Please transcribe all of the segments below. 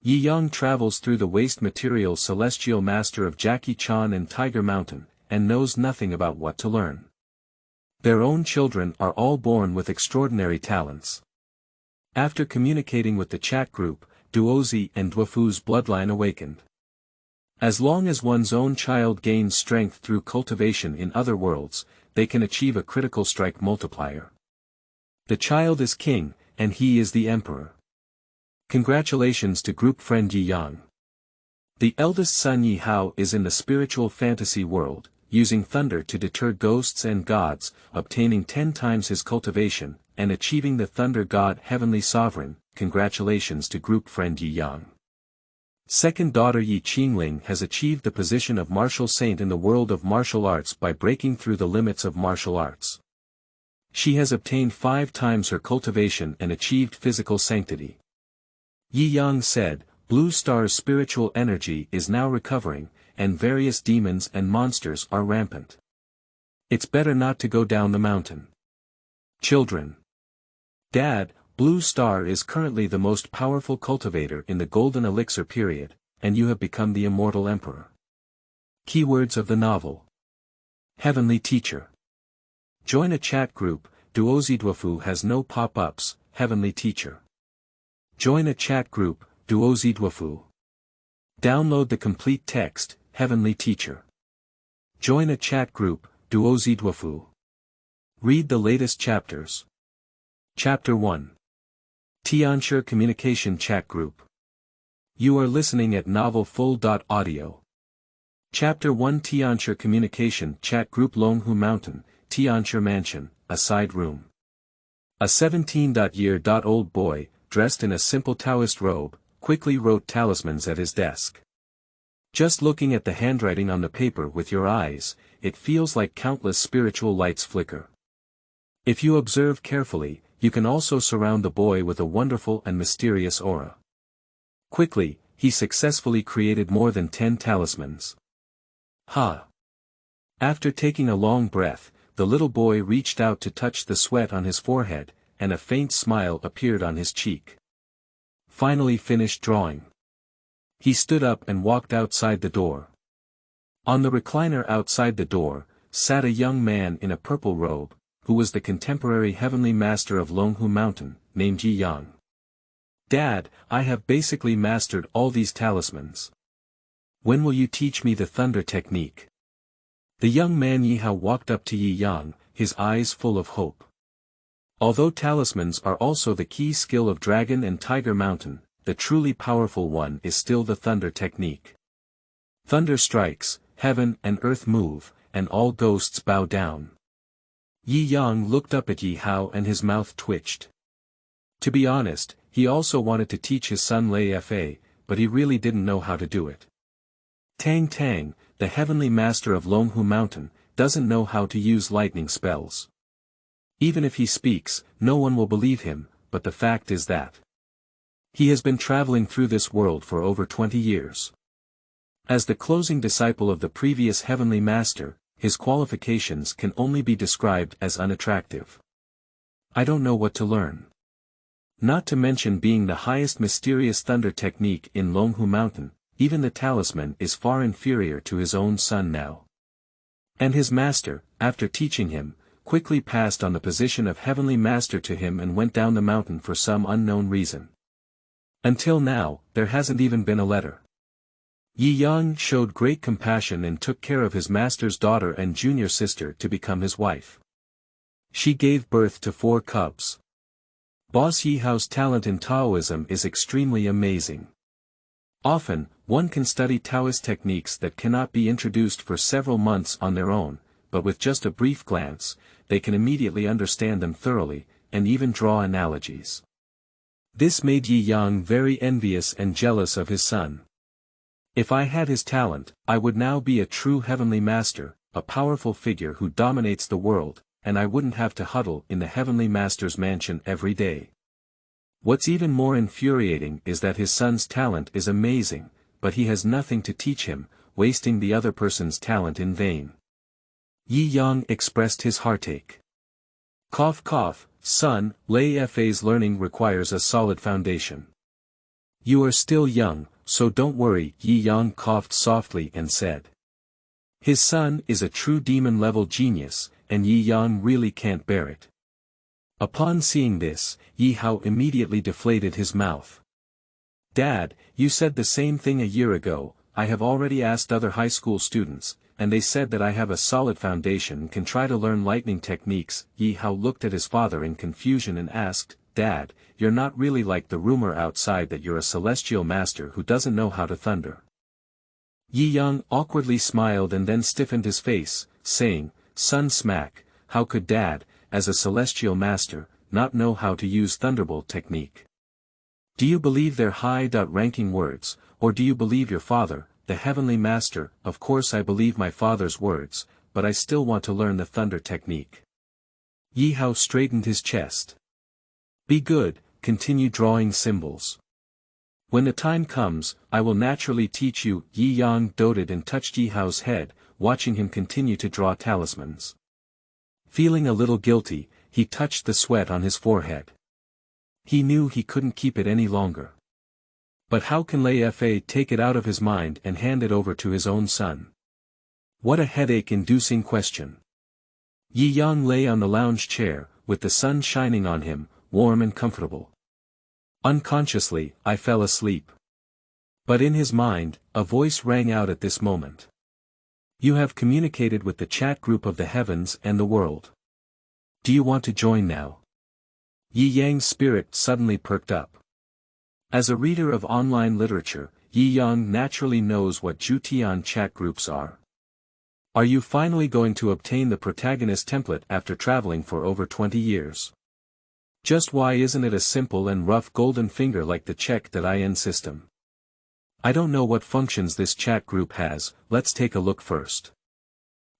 Yi Yang travels through the waste material celestial master of Jackie Chan and Tiger Mountain, and knows nothing about what to learn. Their own children are all born with extraordinary talents. After communicating with the chat group, Duozi and Dwafu's bloodline awakened. As long as one's own child gains strength through cultivation in other worlds, they can achieve a critical strike multiplier. The child is king, and he is the emperor. Congratulations to group friend Yi Yang. The eldest son Yi Hao is in the spiritual fantasy world, using thunder to deter ghosts and gods, obtaining 10 times his cultivation, and achieving the thunder god heavenly sovereign. Congratulations to group friend Yi Yang. Second daughter Yi Qingling has achieved the position of martial saint in the world of martial arts by breaking through the limits of martial arts. She has obtained 5 times her cultivation and achieved physical sanctity. Yi Yang said, Blue Star's spiritual energy is now recovering, and various demons and monsters are rampant. It's better not to go down the mountain. Children. Dad, Blue Star is currently the most powerful cultivator in the Golden Elixir period, and you have become the immortal emperor. Keywords of the novel. Heavenly Teacher. Join a chat group, Duozi Dwafu has no pop-ups, Heavenly Teacher. Join a chat group, Duozi Dwafu. Download the complete text, Heavenly Teacher. Join a chat group, Duozi Dwafu. Read the latest chapters. Chapter 1. Tianshi Communication Chat Group. You are listening at novelfull.audio. Chapter 1 Tianshi Communication Chat Group Longhu Mountain, Tianshi Mansion, a side room. A 17-year-old boy, dressed in a simple Taoist robe, quickly wrote talismans at his desk. Just looking at the handwriting on the paper with your eyes, it feels like countless spiritual lights flicker. If you observe carefully, you can also surround the boy with a wonderful and mysterious aura. Quickly, he successfully created more than 10 talismans. After taking a long breath, the little boy reached out to touch the sweat on his forehead, and a faint smile appeared on his cheek. Finally finished drawing. He stood up and walked outside the door. On the recliner outside the door, sat a young man in a purple robe, who was the contemporary heavenly master of Longhu Mountain, named Yi Yang. Dad, I have basically mastered all these talismans. When will you teach me the thunder technique? The young man Yi Hao walked up to Yi Yang, his eyes full of hope. Although talismans are also the key skill of Dragon and Tiger Mountain, the truly powerful one is still the thunder technique. Thunder strikes, heaven and earth move, and all ghosts bow down. Yi Yang looked up at Yi Hao and his mouth twitched. To be honest, he also wanted to teach his son Lei Fa, but he really didn't know how to do it. Tang Tang, the heavenly master of Longhu Mountain, doesn't know how to use lightning spells. Even if he speaks, no one will believe him, but the fact is that he has been traveling through this world for over 20 years. As the closing disciple of the previous heavenly master, his qualifications can only be described as unattractive. I don't know what to learn. Not to mention being the highest mysterious thunder technique in Longhu Mountain, even the talisman is far inferior to his own son now. And his master, after teaching him, quickly passed on the position of heavenly master to him and went down the mountain for some unknown reason. Until now, there hasn't even been a letter. Yi Yang showed great compassion and took care of his master's daughter and junior sister to become his wife. She gave birth to 4 cubs. Boss Yi Hao's talent in Taoism is extremely amazing. Often, one can study Taoist techniques that cannot be introduced for several months on their own, but with just a brief glance, they can immediately understand them thoroughly, and even draw analogies. This made Yi Yang very envious and jealous of his son. If I had his talent, I would now be a true heavenly master, a powerful figure who dominates the world, and I wouldn't have to huddle in the heavenly master's mansion every day. What's even more infuriating is that his son's talent is amazing, but he has nothing to teach him, wasting the other person's talent in vain. Yi Yang expressed his heartache. Cough cough, son, Lei Fa's learning requires a solid foundation. You are still young, so don't worry, Yi Yang coughed softly and said. His son is a true demon-level genius, and Yi Yang really can't bear it. Upon seeing this, Yi Hao immediately deflated his mouth. Dad, you said the same thing a year ago. I have already asked other high school students, and they said that I have a solid foundation and can try to learn lightning techniques. Yi Hao looked at his father in confusion and asked, Dad, you're not really like the rumor outside that you're a celestial master who doesn't know how to thunder. Yi Yang awkwardly smiled and then stiffened his face, saying, Son smack, how could Dad, as a celestial master, not know how to use thunderbolt technique? Do you believe their high-ranking words, or do you believe your father, the heavenly master? Of course I believe my father's words, but I still want to learn the thunder technique. Yi Hao straightened his chest. Be good, continue drawing symbols. When the time comes, I will naturally teach you. Yi Yang doted and touched Yi Hao's head, watching him continue to draw talismans. Feeling a little guilty, he touched the sweat on his forehead. He knew he couldn't keep it any longer. But how can Lei Fa take it out of his mind and hand it over to his own son? What a headache-inducing question. Yi Yang lay on the lounge chair, with the sun shining on him, warm and comfortable. Unconsciously, I fell asleep. But in his mind, a voice rang out at this moment. You have communicated with the chat group of the heavens and the world. Do you want to join now? Yi Yang's spirit suddenly perked up. As a reader of online literature, Yi Yang naturally knows what Jutian chat groups are. Are you finally going to obtain the protagonist template after traveling for over 20 years? Just why isn't it a simple and rough golden finger like the check.in system? I don't know what functions this chat group has, let's take a look first.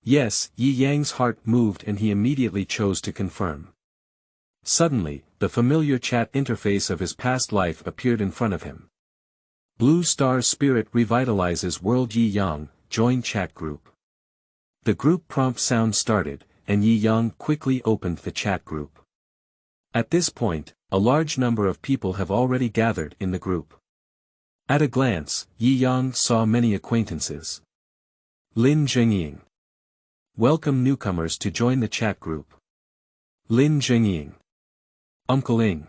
Yes, Yi Yang's heart moved and he immediately chose to confirm. Suddenly, the familiar chat interface of his past life appeared in front of him. Blue Star Spirit revitalizes World. Yi Yang, join chat group. The group prompt sound started, and Yi Yang quickly opened the chat group. At this point, a large number of people have already gathered in the group. At a glance, Yi Yang saw many acquaintances. Lin Zhengying. Welcome newcomers to join the chat group. Lin Zhengying. Uncle Ing.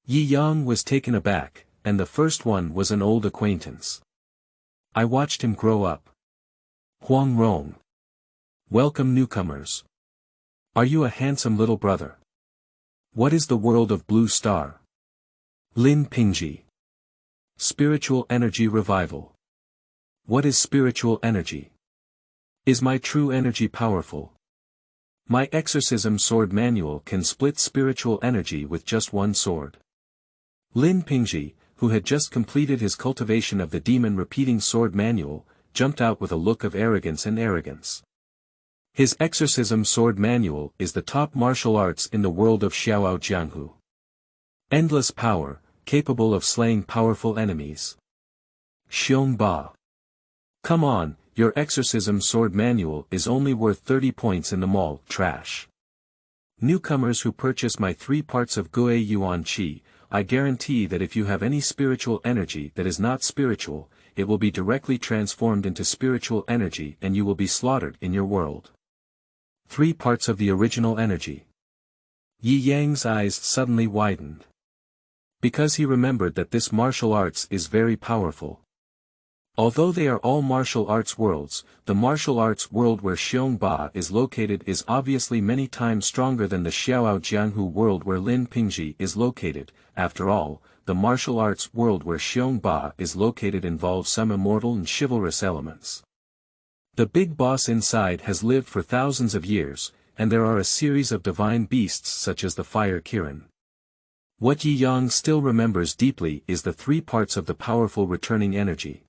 Yi Yang was taken aback, and the first one was an old acquaintance. I watched him grow up. Huang Rong. Welcome newcomers. Are you a handsome little brother? What is the world of Blue Star? Lin Pingji. Spiritual energy revival. What is spiritual energy? Is my true energy powerful? My exorcism sword manual can split spiritual energy with just one sword. Lin Pingji, who had just completed his cultivation of the demon repeating sword manual, jumped out with a look of arrogance. His exorcism sword manual is the top martial arts in the world of Xiao Jianghu. Endless power, capable of slaying powerful enemies. Xiong Ba. Come on, your exorcism sword manual is only worth 30 points in the mall. Trash. Newcomers who purchase my 3 parts of Gui Yuan Qi, I guarantee that if you have any spiritual energy that is not spiritual, it will be directly transformed into spiritual energy and you will be slaughtered in your world. 3 parts of the original energy. Yi Yang's eyes suddenly widened. Because he remembered that this martial arts is very powerful. Although they are all martial arts worlds, the martial arts world where Xiong Ba is located is obviously many times stronger than the Xiao Jianghu world where Lin Pingji is located. After all, the martial arts world where Xiong Ba is located involves some immortal and chivalrous elements. The big boss inside has lived for thousands of years, and there are a series of divine beasts such as the fire Kirin. What Yi Yang still remembers deeply is the 3 parts of the powerful returning energy.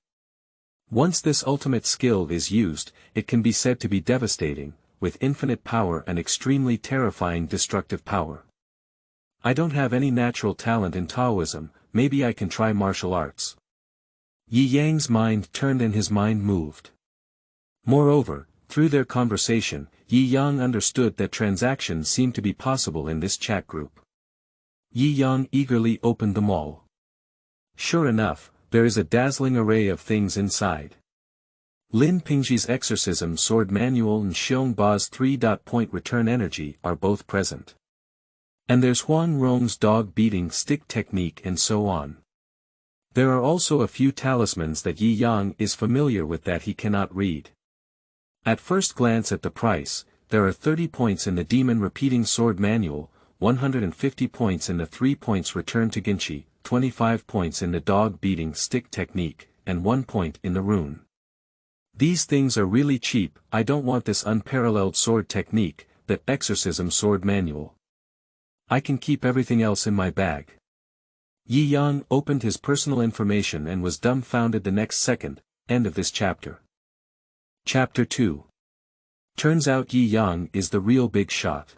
Once this ultimate skill is used, it can be said to be devastating, with infinite power and extremely terrifying destructive power. I don't have any natural talent in Taoism, maybe I can try martial arts. Yi Yang's mind turned and his mind moved. Moreover, through their conversation, Yi Yang understood that transactions seemed to be possible in this chat group. Yi Yang eagerly opened them all. Sure enough, there is a dazzling array of things inside. Lin Pingji's exorcism sword manual and Xiong Ba's 3-point return energy are both present. And there's Huang Rong's dog beating stick technique and so on. There are also a few talismans that Yi Yang is familiar with that he cannot read. At first glance at the price, there are 30 points in the Demon Repeating Sword Manual, 150 points in the 3 points Return to Ginshi, 25 points in the Dog Beating Stick Technique, and 1 point in the Rune. These things are really cheap. I don't want this unparalleled sword technique, that exorcism sword manual. I can keep everything else in my bag. Yi Yang opened his personal information and was dumbfounded the next second. End of this chapter. Chapter 2. Turns out Yi Yang is the real big shot.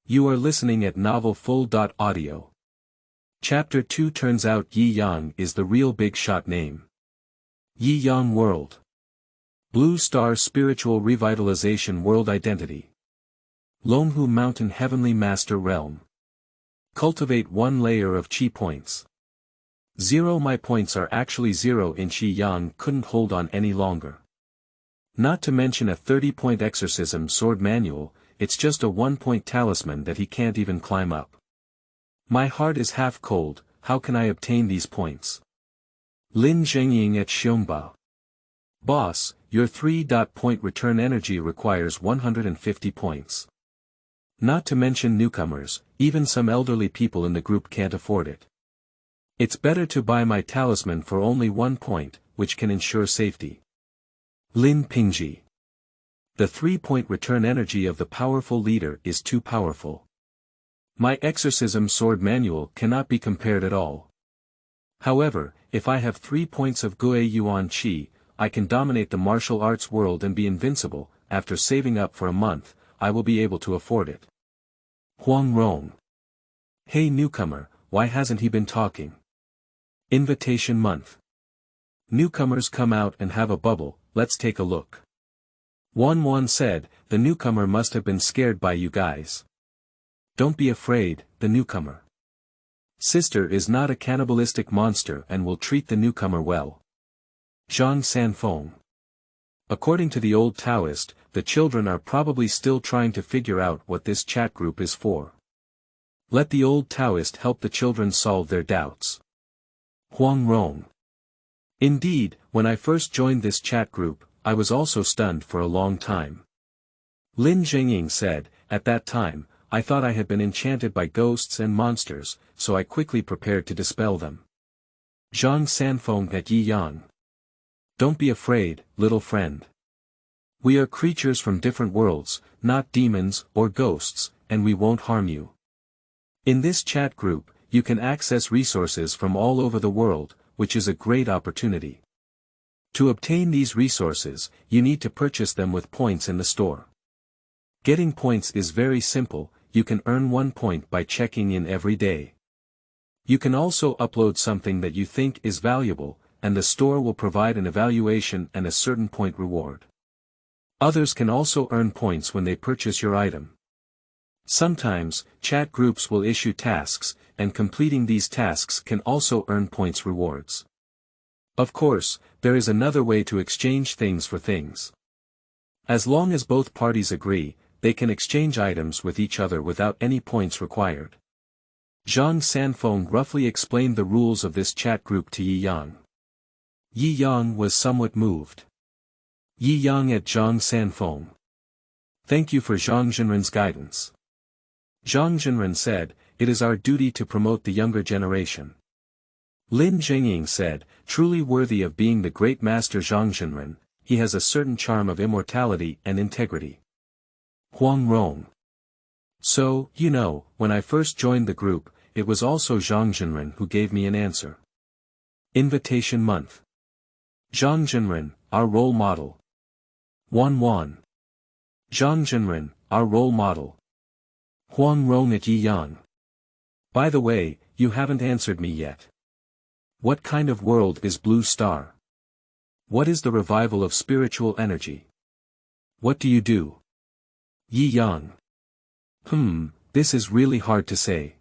You are listening at novelfull.audio. Chapter 2. Turns out Yi Yang is the real big shot. Name: Yi Yang World. Blue Star Spiritual Revitalization World Identity. Longhu Mountain Heavenly Master Realm. Cultivate 1 layer of Qi points. 0. My points are actually 0 in Qi. Yang couldn't hold on any longer. Not to mention a 30-point exorcism sword manual, it's just a 1-point talisman that he can't even climb up. My heart is half cold. How can I obtain these points? Lin Zhengying at Xiongba. Boss, your 3-point return energy requires 150 points. Not to mention newcomers, even some elderly people in the group can't afford it. It's better to buy my talisman for only 1 point, which can ensure safety. Lin Pingji. The 3-point return energy of the powerful leader is too powerful. My exorcism sword manual cannot be compared at all. However, if I have 3 points of Gue Yuan Qi, I can dominate the martial arts world and be invincible. After saving up for a month, I will be able to afford it. Huang Rong. Hey newcomer, why hasn't he been talking? Invitation month. Newcomers come out and have a bubble. Let's take a look. Wan said, the newcomer must have been scared by you guys. Don't be afraid, the newcomer. Sister is not a cannibalistic monster and will treat the newcomer well. Zhang Sanfeng. According to the old Taoist, the children are probably still trying to figure out what this chat group is for. Let the old Taoist help the children solve their doubts. Huang Rong. Indeed, when I first joined this chat group, I was also stunned for a long time. Lin Zhengying said, at that time, I thought I had been enchanted by ghosts and monsters, so I quickly prepared to dispel them. Zhang Sanfeng at Yi Yang. Don't be afraid, little friend. We are creatures from different worlds, not demons or ghosts, and we won't harm you. In this chat group, you can access resources from all over the world, which is a great opportunity. To obtain these resources, you need to purchase them with points in the store. Getting points is very simple. You can earn 1 point by checking in every day. You can also upload something that you think is valuable, and the store will provide an evaluation and a certain point reward. Others can also earn points when they purchase your item. Sometimes, chat groups will issue tasks, and completing these tasks can also earn points rewards. Of course, there is another way to exchange things for things. As long as both parties agree, they can exchange items with each other without any points required. Zhang Sanfeng roughly explained the rules of this chat group to Yi Yang. Yi Yang was somewhat moved. Yi Yang at Zhang Sanfeng. Thank you for Zhang Zhenren's guidance. Zhang Zhenren said, it is our duty to promote the younger generation. Lin Zhengying said, truly worthy of being the great master Zhang Zhenren, he has a certain charm of immortality and integrity. Huang Rong. So, when I first joined the group, it was also Zhang Zhenren who gave me an answer. Invitation month. Zhang Zhenren, our role model. Wan. Zhang Zhenren, our role model. Huang Rong at Yi Yang. By the way, you haven't answered me yet. What kind of world is Blue Star? What is the revival of spiritual energy? What do you do? Yi Yang. This is really hard to say.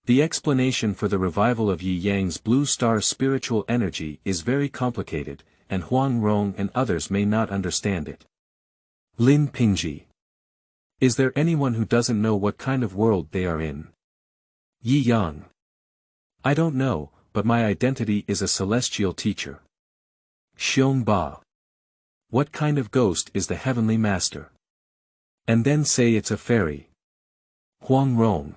The explanation for the revival of Yi Yang's blue star spiritual energy is very complicated, and Huang Rong and others may not understand it. Lin Pingji. Is there anyone who doesn't know what kind of world they are in? Yi Yang. I don't know, but my identity is a celestial teacher. Xiong Ba. What kind of ghost is the heavenly master? And then say it's a fairy. Huang Rong.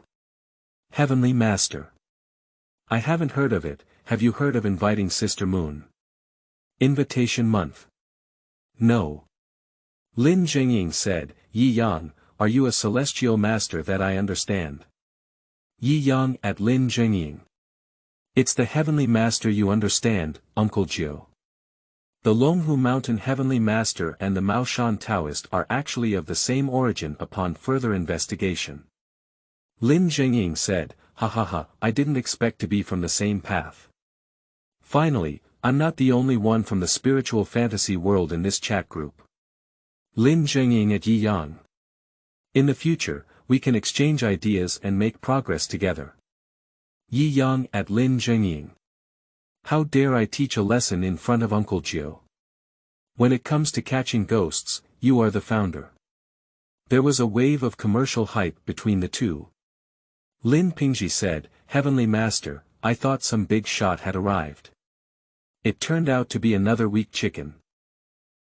Heavenly master. I haven't heard of it. Have you heard of inviting Sister Moon? Invitation month. No. Lin Jingying said, Yi Yang, are you a celestial master that I understand? Yi Yang at Lin Jingying. It's the heavenly master you understand, Uncle Jiu. The Longhu Mountain Heavenly Master and the Maoshan Taoist are actually of the same origin upon further investigation. Lin Jingying said, ha ha ha, I didn't expect to be from the same path. Finally, I'm not the only one from the spiritual fantasy world in this chat group. Lin Jingying at Yi Yang. In the future, we can exchange ideas and make progress together. Yi Yang at Lin Jingying. How dare I teach a lesson in front of Uncle Jiu? When it comes to catching ghosts, you are the founder. There was a wave of commercial hype between the two. Lin Pingji said, Heavenly Master, I thought some big shot had arrived. It turned out to be another weak chicken.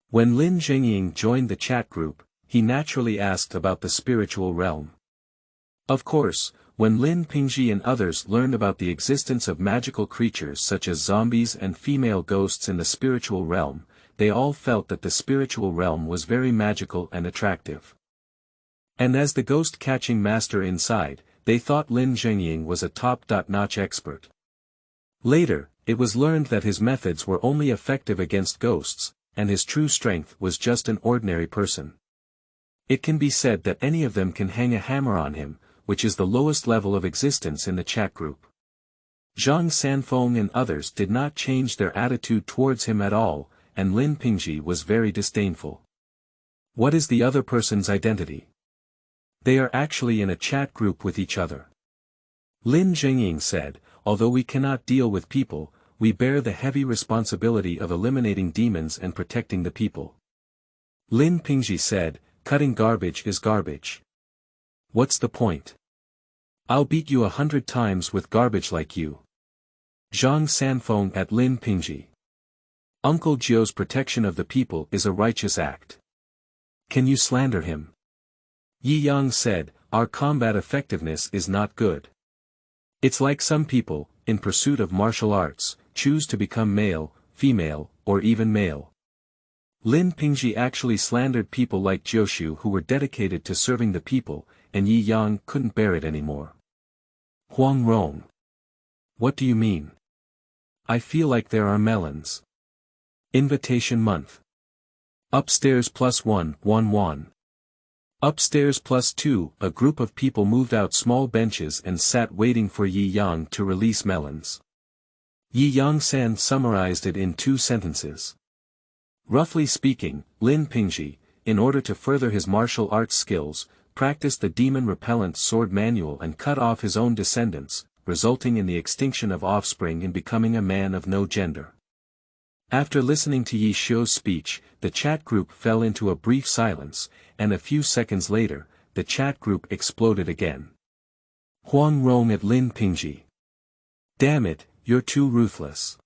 When Lin Jingying joined the chat group, he naturally asked about the spiritual realm. Of course, when Lin Pingji and others learned about the existence of magical creatures such as zombies and female ghosts in the spiritual realm, they all felt that the spiritual realm was very magical and attractive. And as the ghost-catching master inside, they thought Lin Jingying was a top-notch expert. Later, it was learned that his methods were only effective against ghosts, and his true strength was just an ordinary person. It can be said that any of them can hang a hammer on him, which is the lowest level of existence in the chat group. Zhang Sanfeng and others did not change their attitude towards him at all, and Lin Pingji was very disdainful. What is the other person's identity? They are actually in a chat group with each other. Lin Jingying said, although we cannot deal with people, we bear the heavy responsibility of eliminating demons and protecting the people. Lin Pingji said, cutting garbage is garbage. What's the point? I'll beat you 100 times with garbage like you. Zhang Sanfeng at Lin Pingji. Uncle Jiu's protection of the people is a righteous act. Can you slander him? Yi Yang said, our combat effectiveness is not good. It's like some people, in pursuit of martial arts, choose to become male, female, or even male. Lin Pingji actually slandered people like Jiushu who were dedicated to serving the people, and Yi Yang couldn't bear it anymore. Huang Rong. What do you mean? I feel like there are melons. Invitation month. Upstairs +1, 1. Upstairs +2, a group of people moved out small benches and sat waiting for Yi Yang to release melons. Yi Yang-san summarized it in 2 sentences. Roughly speaking, Lin Pingji, in order to further his martial arts skills, practiced the demon repellent sword manual and cut off his own descendants, resulting in the extinction of offspring and becoming a man of no gender. After listening to Yi Xiu's speech, the chat group fell into a brief silence, and a few seconds later, the chat group exploded again. Huang Rong at Lin Pingji. Damn it, you're too ruthless.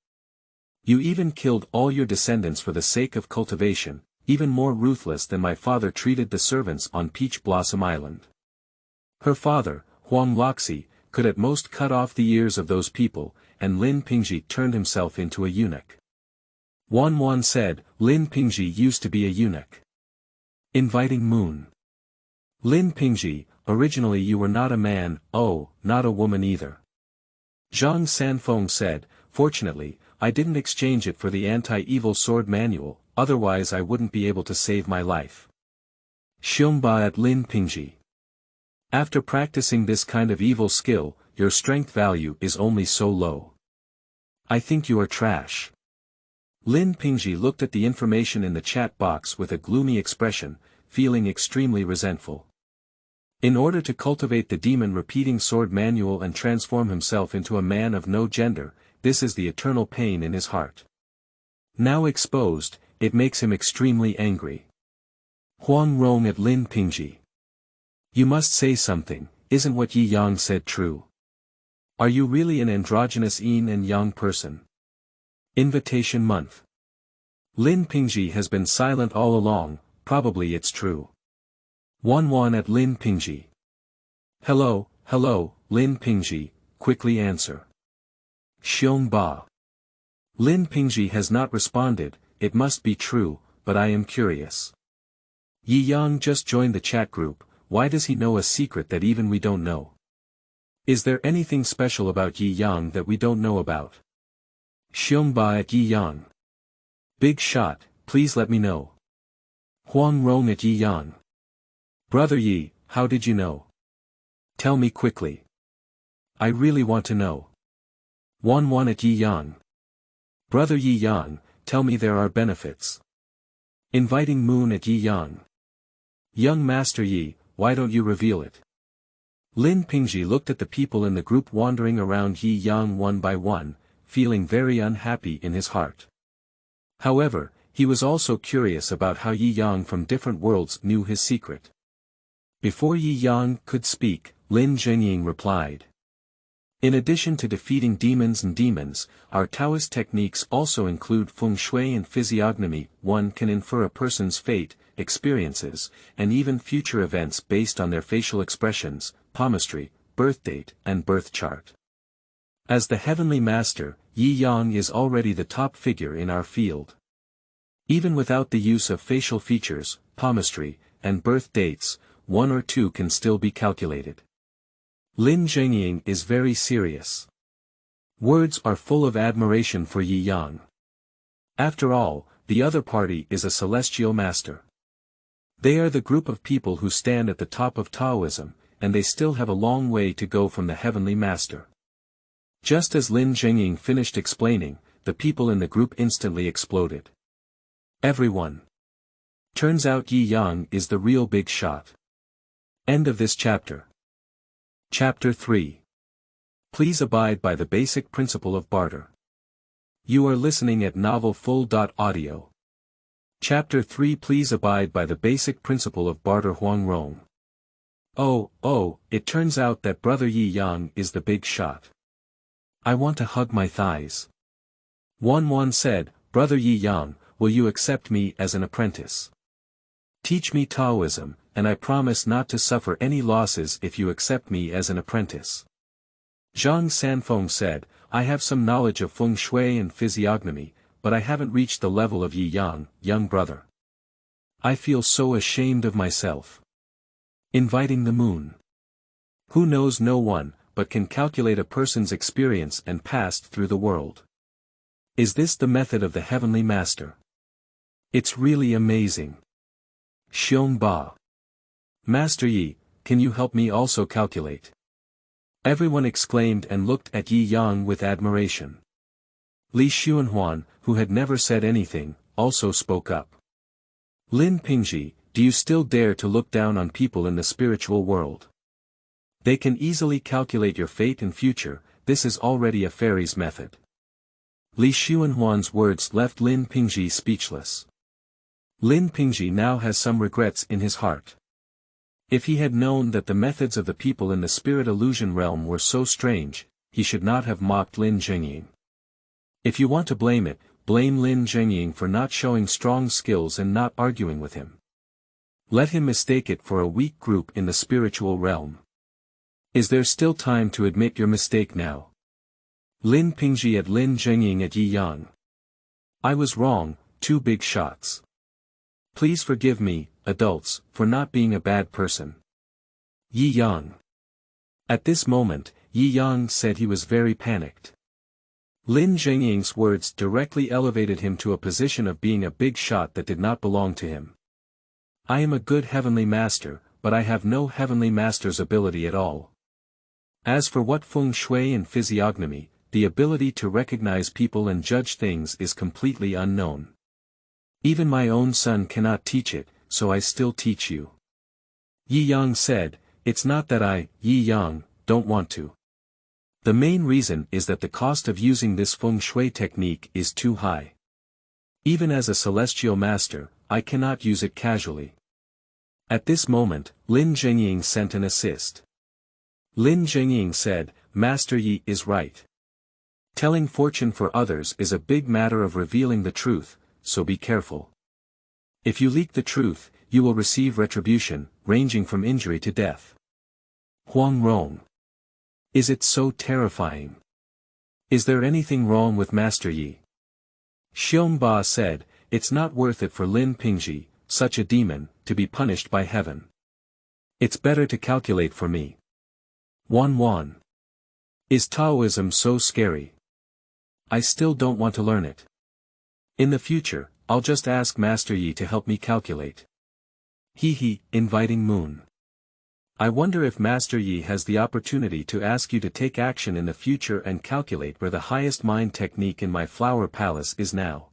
You even killed all your descendants for the sake of cultivation, even more ruthless than my father treated the servants on Peach Blossom Island. Her father, Huang Loxi, could at most cut off the ears of those people, and Lin Pingji turned himself into a eunuch. Wan said, Lin Pingji used to be a eunuch. Inviting Moon. Lin Pingji, originally you were not a man, oh, not a woman either. Zhang Sanfeng said, fortunately, I didn't exchange it for the anti-evil sword manual, otherwise I wouldn't be able to save my life. Xiongba at Lin Pingji. After practicing this kind of evil skill, your strength value is only so low. I think you are trash. Lin Pingji looked at the information in the chat box with a gloomy expression, feeling extremely resentful. In order to cultivate the demon-repeating sword manual and transform himself into a man of no gender, this is the eternal pain in his heart. Now exposed, it makes him extremely angry. Huang Rong at Lin Pingji. You must say something, isn't what Yi Yang said true? Are you really an androgynous yin and yang person? Invitation month. Lin Pingji has been silent all along, probably it's true. Wan at Lin Pingji. Hello, Lin Pingji, quickly answer. Xiong Ba. Lin Pingji has not responded, it must be true, but I am curious. Yi Yang just joined the chat group, why does he know a secret that even we don't know? Is there anything special about Yi Yang that we don't know about? Xiong Ba at Yi Yang. Big shot, please let me know. Huang Rong at Yi Yang. Brother Yi, how did you know? Tell me quickly. I really want to know. Wan at Yi Yang. Brother Yi Yang, tell me there are benefits. Inviting Moon at Yi Yang. Young Master Yi, why don't you reveal it? Lin Pingji looked at the people in the group wandering around Yi Yang one by one, feeling very unhappy in his heart. However, he was also curious about how Yi Yang from different worlds knew his secret. Before Yi Yang could speak, Lin Zhengying replied. In addition to defeating demons, our Taoist techniques also include feng shui and physiognomy. One can infer a person's fate, experiences, and even future events based on their facial expressions, palmistry, birth date, and birth chart. As the heavenly master, Yi Yang is already the top figure in our field. Even without the use of facial features, palmistry, and birth dates, one or two can still be calculated. Lin Zhengying is very serious. Words are full of admiration for Yi Yang. After all, the other party is a celestial master. They are the group of people who stand at the top of Taoism, and they still have a long way to go from the heavenly master. Just as Lin Zhengying finished explaining, the people in the group instantly exploded. Everyone. Turns out Yi Yang is the real big shot. End of this chapter. Chapter 3. Please abide by the basic principle of barter. You are listening at novelfull.audio. Chapter 3. Please abide by the basic principle of barter. Huang Rong. Oh, it turns out that brother Yi Yang is the big shot. I want to hug my thighs. Wan said, Brother Yi Yang, will you accept me as an apprentice? Teach me Taoism, and I promise not to suffer any losses if you accept me as an apprentice. Zhang Sanfeng said, I have some knowledge of feng shui and physiognomy, but I haven't reached the level of Yi Yang, young brother. I feel so ashamed of myself. Inviting the moon. Who knows no one, but can calculate a person's experience and past through the world. Is this the method of the heavenly master? It's really amazing. Xiong Ba. Master Yi, can you help me also calculate? Everyone exclaimed and looked at Yi Yang with admiration. Li Xuanhuan, who had never said anything, also spoke up. Lin Pingji, do you still dare to look down on people in the spiritual world? They can easily calculate your fate and future, this is already a fairy's method. Li Xuanhuan's words left Lin Pingji speechless. Lin Pingji now has some regrets in his heart. If he had known that the methods of the people in the spirit illusion realm were so strange, he should not have mocked Lin Zhengying. If you want to blame it, blame Lin Zhengying for not showing strong skills and not arguing with him. Let him mistake it for a weak group in the spiritual realm. Is there still time to admit your mistake now? Lin Pingji at Lin Zhengying at Yi Yang. I was wrong, 2 big shots. Please forgive me, adults, for not being a bad person. Yi Yang. At this moment, Yi Yang said he was very panicked. Lin Zhengying's words directly elevated him to a position of being a big shot that did not belong to him. I am a good heavenly master, but I have no heavenly master's ability at all. As for what feng shui and physiognomy, the ability to recognize people and judge things is completely unknown. Even my own son cannot teach it, so I still teach you. Yi Yang said, it's not that I, Yi Yang, don't want to. The main reason is that the cost of using this feng shui technique is too high. Even as a celestial master, I cannot use it casually. At this moment, Lin Zhengying sent an assist. Lin Zhengying said, Master Yi is right. Telling fortune for others is a big matter of revealing the truth, so be careful. If you leak the truth, you will receive retribution, ranging from injury to death. Huang Rong. Is it so terrifying? Is there anything wrong with Master Yi? Xiong Ba said, it's not worth it for Lin Pingji, such a demon, to be punished by heaven. It's better to calculate for me. Wan. Is Taoism so scary? I still don't want to learn it. In the future, I'll just ask Master Yi to help me calculate. Inviting Moon. I wonder if Master Yi has the opportunity to ask you to take action in the future and calculate where the highest mind technique in my flower palace is now.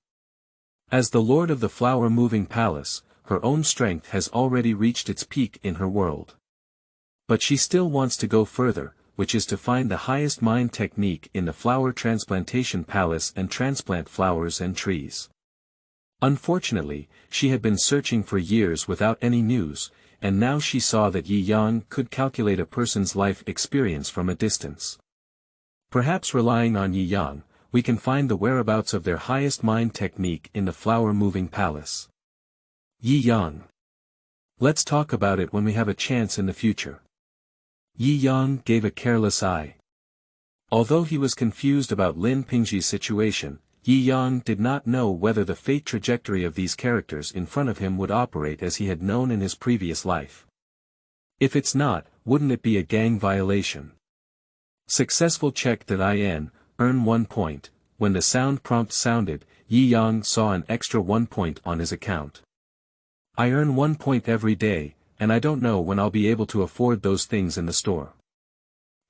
As the lord of the flower-moving palace, her own strength has already reached its peak in her world. But she still wants to go further, which is to find the highest mind technique in the flower transplantation palace and transplant flowers and trees. Unfortunately, she had been searching for years without any news, and now she saw that Yi Yang could calculate a person's life experience from a distance. Perhaps relying on Yi Yang, we can find the whereabouts of their highest mind technique in the flower-moving palace. Yi Yang. Let's talk about it when we have a chance in the future. Yi Yang gave a careless eye. Although he was confused about Lin Pingji's situation, Yi Yang did not know whether the fate trajectory of these characters in front of him would operate as he had known in his previous life. If it's not, wouldn't it be a gang violation? Successful check that IN, earn 1 point, when the sound prompt sounded, Yi Yang saw an extra 1 point on his account. I earn 1 point every day, and I don't know when I'll be able to afford those things in the store.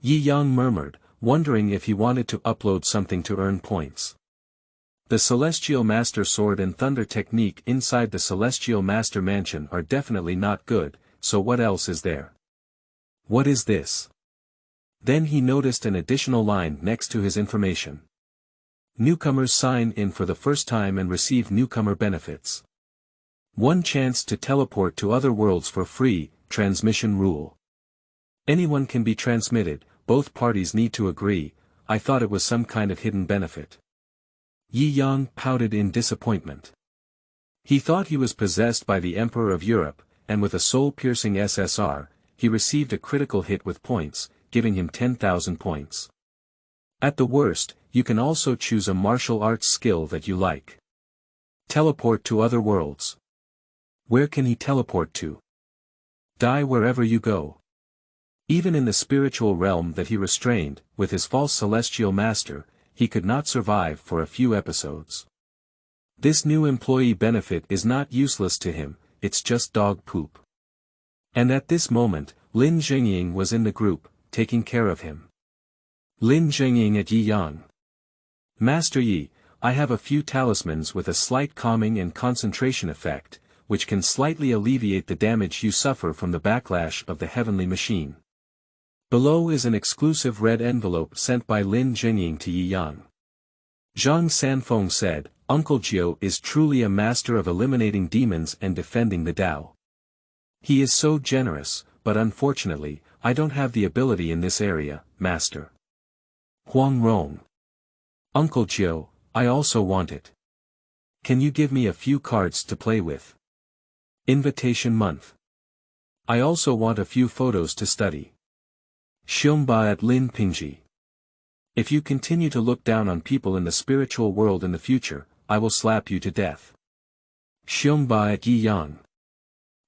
Yi Yang murmured, wondering if he wanted to upload something to earn points. The Celestial Master Sword and Thunder technique inside the Celestial Master Mansion are definitely not good, so what else is there? What is this? Then he noticed an additional line next to his information. Newcomers sign in for the first time and receive newcomer benefits. 1 chance to teleport to other worlds for free, transmission rule. Anyone can be transmitted, both parties need to agree. I thought it was some kind of hidden benefit. Yi Yang pouted in disappointment. He thought he was possessed by the Emperor of Europe, and with a soul-piercing SSR, he received a critical hit with points, giving him 10,000 points. At the worst, you can also choose a martial arts skill that you like. Teleport to other worlds. Where can he teleport to? Die wherever you go. Even in the spiritual realm that he restrained, with his false celestial master, he could not survive for a few episodes. This new employee benefit is not useless to him, it's just dog poop. And at this moment, Lin Zhengying was in the group, taking care of him. Lin Zhengying at Yi Yang. Master Yi, I have a few talismans with a slight calming and concentration effect, which can slightly alleviate the damage you suffer from the backlash of the heavenly machine. Below is an exclusive red envelope sent by Lin Zhengying to Yi Yang. Zhang Sanfeng said, Uncle Jiu is truly a master of eliminating demons and defending the Tao. He is so generous, but unfortunately, I don't have the ability in this area, Master. Huang Rong. Uncle Jiu, I also want it. Can you give me a few cards to play with? Invitation month. I also want a few photos to study. Xiongba at Lin Pingji. If you continue to look down on people in the spiritual world in the future, I will slap you to death. Xiongba at Yi Yang.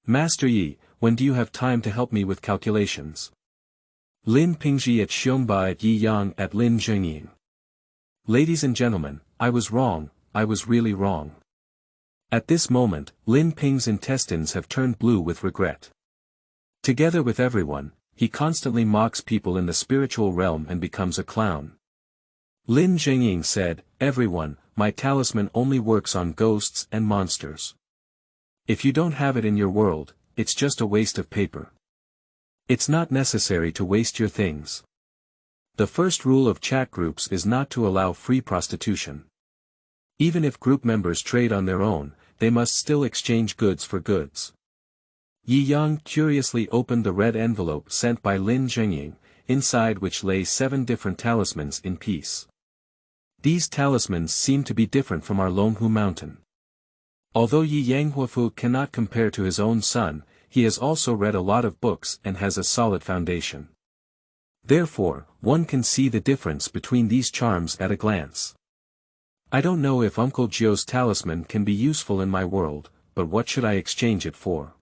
Master Yi, when do you have time to help me with calculations? Lin Pingji at Xiongba at Yi Yang at Lin Zhengying. Ladies and gentlemen, I was wrong, I was really wrong. At this moment, Lin Ping's intestines have turned blue with regret. Together with everyone, he constantly mocks people in the spiritual realm and becomes a clown. Lin Zhengying said, Everyone, my talisman only works on ghosts and monsters. If you don't have it in your world, it's just a waste of paper. It's not necessary to waste your things. The first rule of chat groups is not to allow free prostitution. Even if group members trade on their own, they must still exchange goods for goods. Yi Yang curiously opened the red envelope sent by Lin Zhengying, inside which lay 7 different talismans in peace. These talismans seem to be different from our Longhu mountain. Although Yi Yanghuafu cannot compare to his own son, he has also read a lot of books and has a solid foundation. Therefore, one can see the difference between these charms at a glance. I don't know if Uncle Jio's talisman can be useful in my world, but what should I exchange it for?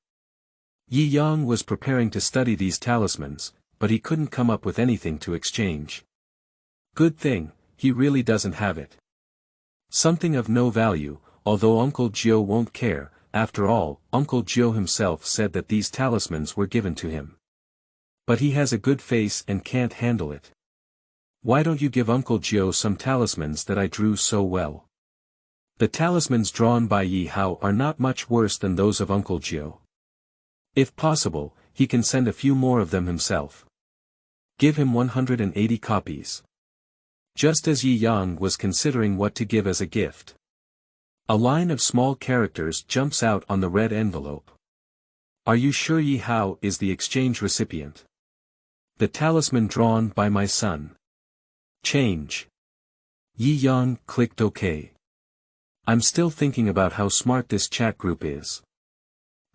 Yi Yang was preparing to study these talismans, but he couldn't come up with anything to exchange. Good thing, he really doesn't have it. Something of no value, although Uncle Jio won't care. After all, Uncle Jio himself said that these talismans were given to him. But he has a good face and can't handle it. Why don't you give Uncle Jio some talismans that I drew so well? The talismans drawn by Yi Hao are not much worse than those of Uncle Jio. If possible, he can send a few more of them himself. Give him 180 copies. Just as Yi Yang was considering what to give as a gift, a line of small characters jumps out on the red envelope. Are you sure Yi Hao is the exchange recipient? The talisman drawn by my son. Change. Yi Yang clicked OK. I'm still thinking about how smart this chat group is.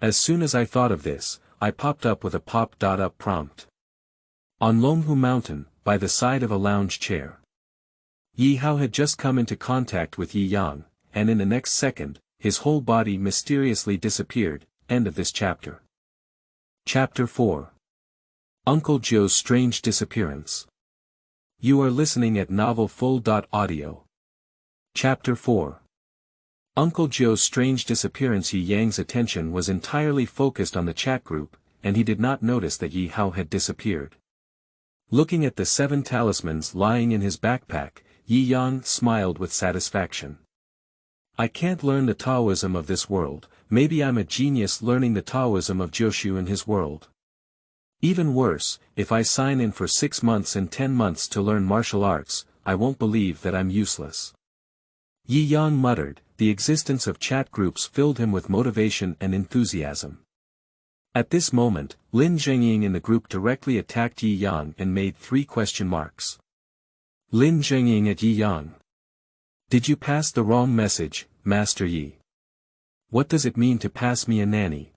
As soon as I thought of this, I popped up with a pop.up prompt. On Longhu Mountain, by the side of a lounge chair. Yi Hao had just come into contact with Yi Yang, and in the next second, his whole body mysteriously disappeared. End of this chapter. Chapter 4. Uncle Jio's Strange Disappearance. You are listening at novelfull.audio. Chapter 4. Uncle Jio's strange disappearance. Yi Yang's attention was entirely focused on the chat group, and he did not notice that Yi Hao had disappeared. Looking at the 7 talismans lying in his backpack, Yi Yang smiled with satisfaction. I can't learn the Taoism of this world, maybe I'm a genius learning the Taoism of Jiushu in his world. Even worse, if I sign in for 6 months and 10 months to learn martial arts, I won't believe that I'm useless. Yi Yang muttered. The existence of chat groups filled him with motivation and enthusiasm. At this moment, Lin Zhengying in the group directly attacked Yi Yang and made 3 question marks. Lin Zhengying at Yi Yang. Did you pass the wrong message, Master Yi? What does it mean to pass me a nanny?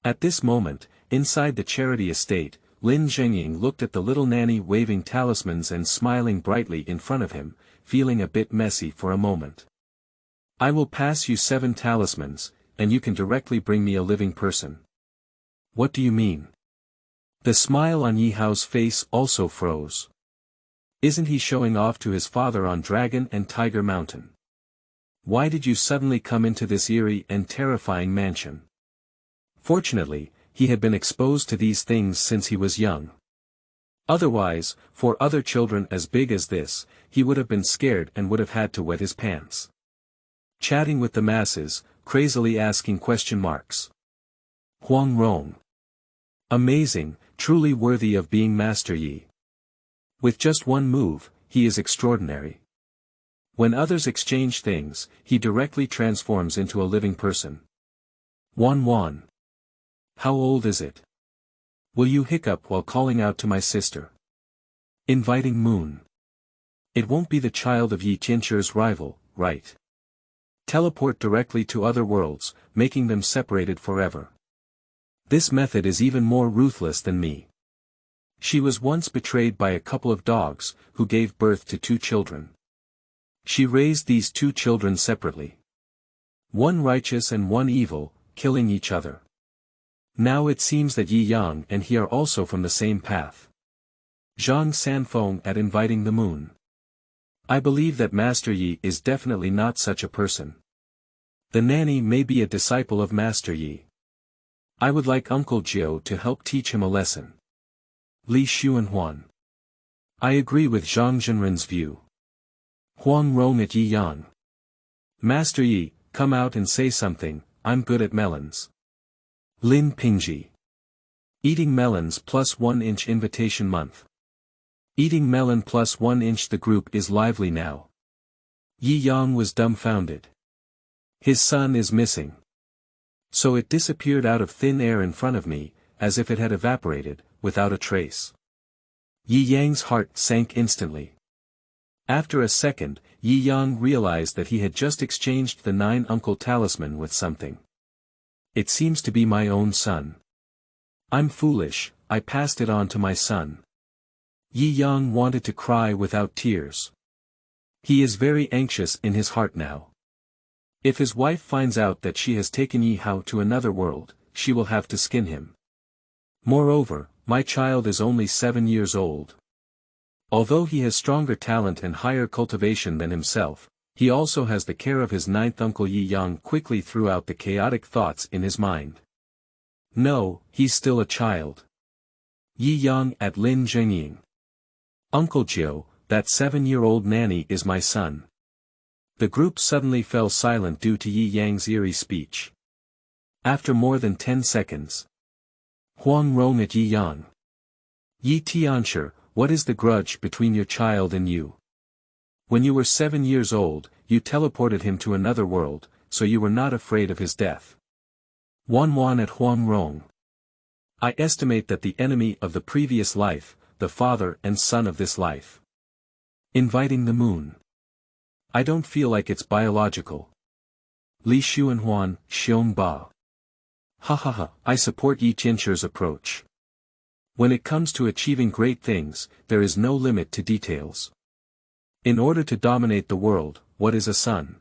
At this moment, inside the charity estate, Lin Zhengying looked at the little nanny waving talismans and smiling brightly in front of him, feeling a bit messy for a moment. I will pass you 7 talismans, and you can directly bring me a living person. What do you mean? The smile on Yi Hao's face also froze. Isn't he showing off to his father on Dragon and Tiger Mountain? Why did you suddenly come into this eerie and terrifying mansion? Fortunately, he had been exposed to these things since he was young. Otherwise, for other children as big as this, he would have been scared and would have had to wet his pants. Chatting with the masses, crazily asking question marks. Huang Rong. Amazing, truly worthy of being Master Yi. With just one move, he is extraordinary. When others exchange things, he directly transforms into a living person. Wan. How old is it? Will you hiccup while calling out to my sister? Inviting Moon. It won't be the child of Yi Tianchi's rival, right? Teleport directly to other worlds, making them separated forever. This method is even more ruthless than me. She was once betrayed by a couple of dogs, who gave birth to 2 children. She raised these 2 children separately. One righteous and one evil, killing each other. Now it seems that Yi Yang and he are also from the same path. Zhang Sanfeng at Inviting the Moon. I believe that Master Yi is definitely not such a person. The nanny may be a disciple of Master Yi. I would like Uncle Jio to help teach him a lesson. Li Xuanhuan. I agree with Zhang Zhenren's view. Huang Rong at Yi Yang. Master Yi, come out and say something, I'm good at melons. Lin Pingji. Eating melons plus 1 inch invitation month. Eating melon plus 1 inch. The group is lively now. Yi Yang was dumbfounded. His son is missing. So it disappeared out of thin air in front of me, as if it had evaporated, without a trace. Yi Yang's heart sank instantly. After a second, Yi Yang realized that he had just exchanged the 9 uncle talisman with something. It seems to be my own son. I'm foolish, I passed it on to my son. Yi Yang wanted to cry without tears. He is very anxious in his heart now. If his wife finds out that she has taken Yi Hao to another world, she will have to skin him. Moreover, my child is only 7 years old. Although he has stronger talent and higher cultivation than himself, he also has the care of his 9th uncle. Yi Yang quickly threw out the chaotic thoughts in his mind. No, he's still a child. Yi Yang at Lin Zhengying. Uncle Jiu, that 7-year-old nanny is my son. The group suddenly fell silent due to Yi Yang's eerie speech. After more than 10 seconds. Huang Rong at Yi Yang. Yi Tianshi, what is the grudge between your child and you? When you were 7 years old, you teleported him to another world, so you were not afraid of his death. Wan at Huang Rong. I estimate that the enemy of the previous life, the father and son of this life. Inviting the moon. I don't feel like it's biological. Li Xuanhuan, Xiong Ba. Ha, I support Yi Tianxi's approach. When it comes to achieving great things, there is no limit to details. In order to dominate the world, what is a son?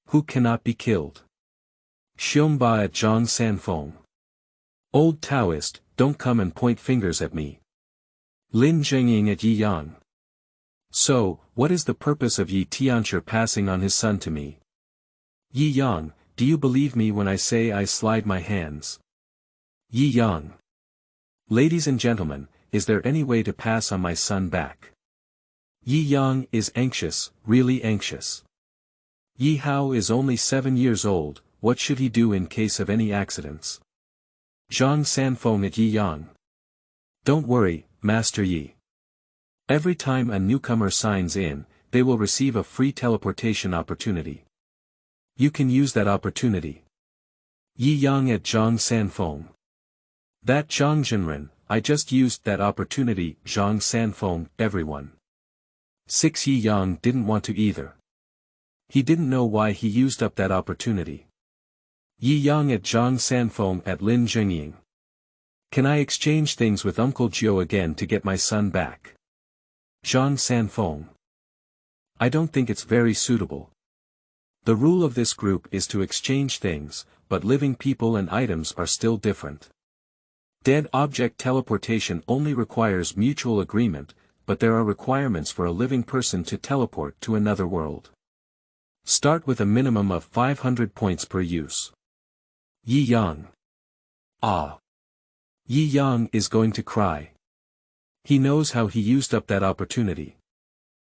Who cannot be killed? Xiong Ba at Zhang Sanfeng. Old Taoist, don't come and point fingers at me. Lin Zhengying at Yi Yang. So, what is the purpose of Yi Tianshi passing on his son to me? Yi Yang, do you believe me when I say I slide my hands? Yi Yang. Ladies and gentlemen, is there any way to pass on my son back? Yi Yang is anxious, really anxious. Yi Hao is only 7 years old, what should he do in case of any accidents? Zhang Sanfeng at Yi Yang. Don't worry, Master Yi. Every time a newcomer signs in, they will receive a free teleportation opportunity. You can use that opportunity. Yi Yang at Zhang Sanfeng. That Zhang Zhenren, I just used that opportunity. Zhang Sanfeng, everyone. 6 Yi Yang didn't want to either. He didn't know why he used up that opportunity. Yi Yang at Zhang Sanfeng at Lin Zhengying. Can I exchange things with Uncle Jiu again to get my son back? Zhang Sanfeng. I don't think it's very suitable. The rule of this group is to exchange things, but living people and items are still different. Dead object teleportation only requires mutual agreement, but there are requirements for a living person to teleport to another world. Start with a minimum of 500 points per use. Yi Yang. Ah. Yi Yang is going to cry. He knows how he used up that opportunity.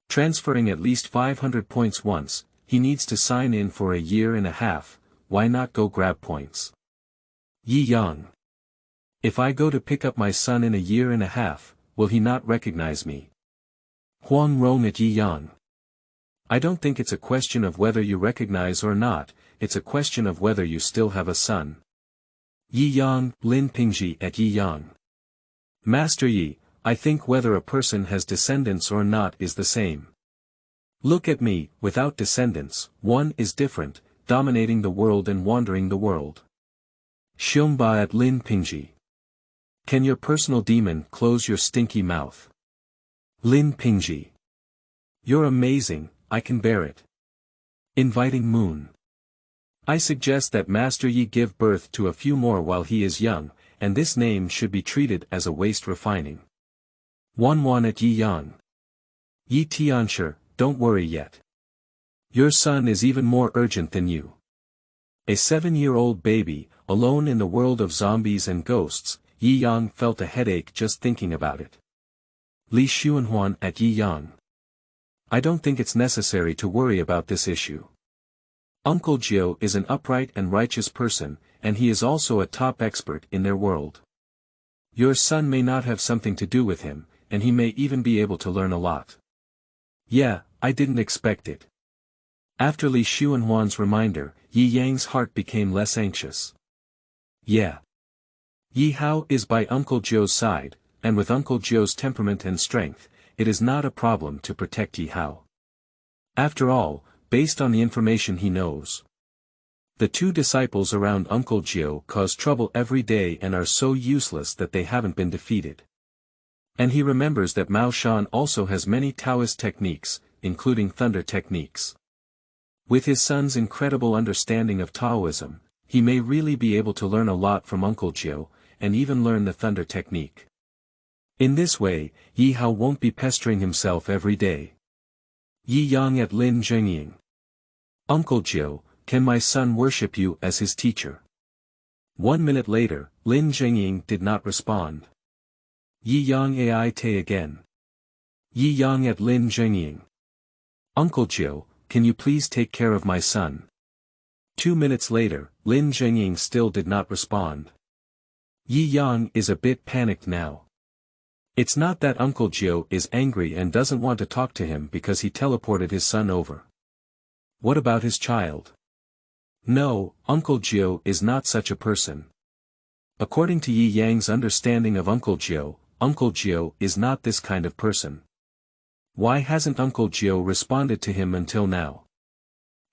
Transferring at least 500 points once, he needs to sign in for a year and a half, why not go grab points? Yi Yang. If I go to pick up my son in a year and a half, will he not recognize me? Huang Rong at Yi Yang. I don't think it's a question of whether you recognize or not, it's a question of whether you still have a son. Yi Yang, Lin Pingji at Yi Yang. Master Yi, I think whether a person has descendants or not is the same. Look at me, without descendants, one is different, dominating the world and wandering the world. Xiongba at Lin Pingji. Can your personal demon close your stinky mouth? Lin Pingji. You're amazing, I can bear it. Inviting moon. I suggest that Master Yi give birth to a few more while he is young, and this name should be treated as a waste refining. Wan at Yi Yang. Yi Tianshi, don't worry yet. Your son is even more urgent than you. A 7-year-old baby, alone in the world of zombies and ghosts, Yi Yang felt a headache just thinking about it. Li Xuanhuan at Yi Yang. I don't think it's necessary to worry about this issue. Uncle Jiu is an upright and righteous person, and he is also a top expert in their world. Your son may not have something to do with him, and he may even be able to learn a lot. Yeah, I didn't expect it. After Li Xuanhuan's reminder, Yi Yang's heart became less anxious. Yeah. Yi Hao is by Uncle Zhou's side, and with Uncle Zhou's temperament and strength, it is not a problem to protect Yi Hao. After all, based on the information he knows, the two disciples around Uncle Zhou cause trouble every day and are so useless that they haven't been defeated. And he remembers that Mao Shan also has many Taoist techniques, including thunder techniques. With his son's incredible understanding of Taoism, he may really be able to learn a lot from Uncle Zhou, and even learn the thunder technique. In this way, Yi Hao won't be pestering himself every day. Yi Yang at Lin Zhengying. Uncle Zhou, can my son worship you as his teacher? 1 minute later, Lin Zhengying did not respond. Yi Yang Ai Te again. Yi Yang at Lin Zhengying. Uncle Zhou, can you please take care of my son? 2 minutes later, Lin Zhengying still did not respond. Yi Yang is a bit panicked now. It's not that Uncle Zhou is angry and doesn't want to talk to him because he teleported his son over. What about his child? No, Uncle Zhou is not such a person. According to Yi Yang's understanding of Uncle Zhou is not this kind of person. Why hasn't Uncle Zhou responded to him until now?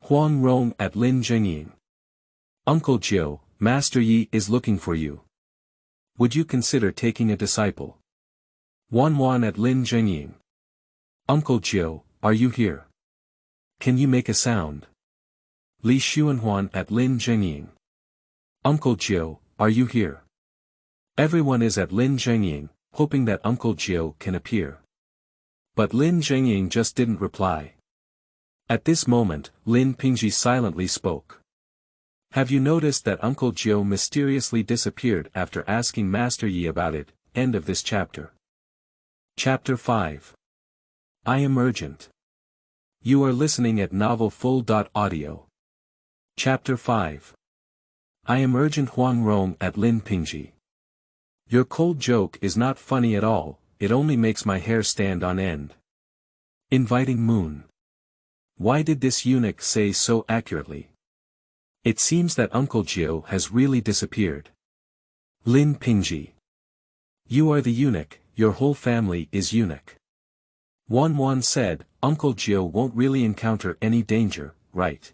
Huang Rong at Lin Zhengying. Uncle Zhou, Master Yi is looking for you. Would you consider taking a disciple? Wan at Lin Zhengying. Uncle Zhou, are you here? Can you make a sound? Li Xuanhuan at Lin Zhengying. Uncle Zhou, are you here? Everyone is at Lin Zhengying, hoping that Uncle Zhou can appear. But Lin Zhengying just didn't reply. At this moment, Lin Pingji silently spoke. Have you noticed that Uncle Zhou mysteriously disappeared after asking Master Yi about it? End of this chapter. Chapter 5. I am urgent. You are listening at novelfull.audio. Chapter 5. I am urgent. Huang Rong at Lin Pingji. Your cold joke is not funny at all, it only makes my hair stand on end. Inviting Moon. Why did this eunuch say so accurately? It seems that Uncle Zhou has really disappeared. Lin Pingji. You are the eunuch, your whole family is eunuch. Wan said, Uncle Zhou won't really encounter any danger, right?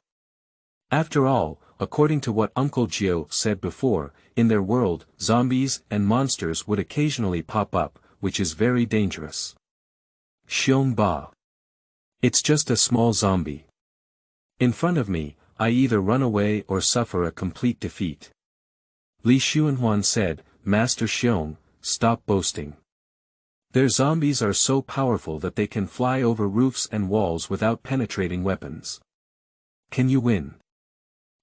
After all, according to what Uncle Zhou said before, in their world, zombies and monsters would occasionally pop up, which is very dangerous. Xiong Ba. It's just a small zombie. In front of me, I either run away or suffer a complete defeat. Li Xuanhuan said, Master Xiong, stop boasting. Their zombies are so powerful that they can fly over roofs and walls without penetrating weapons. Can you win?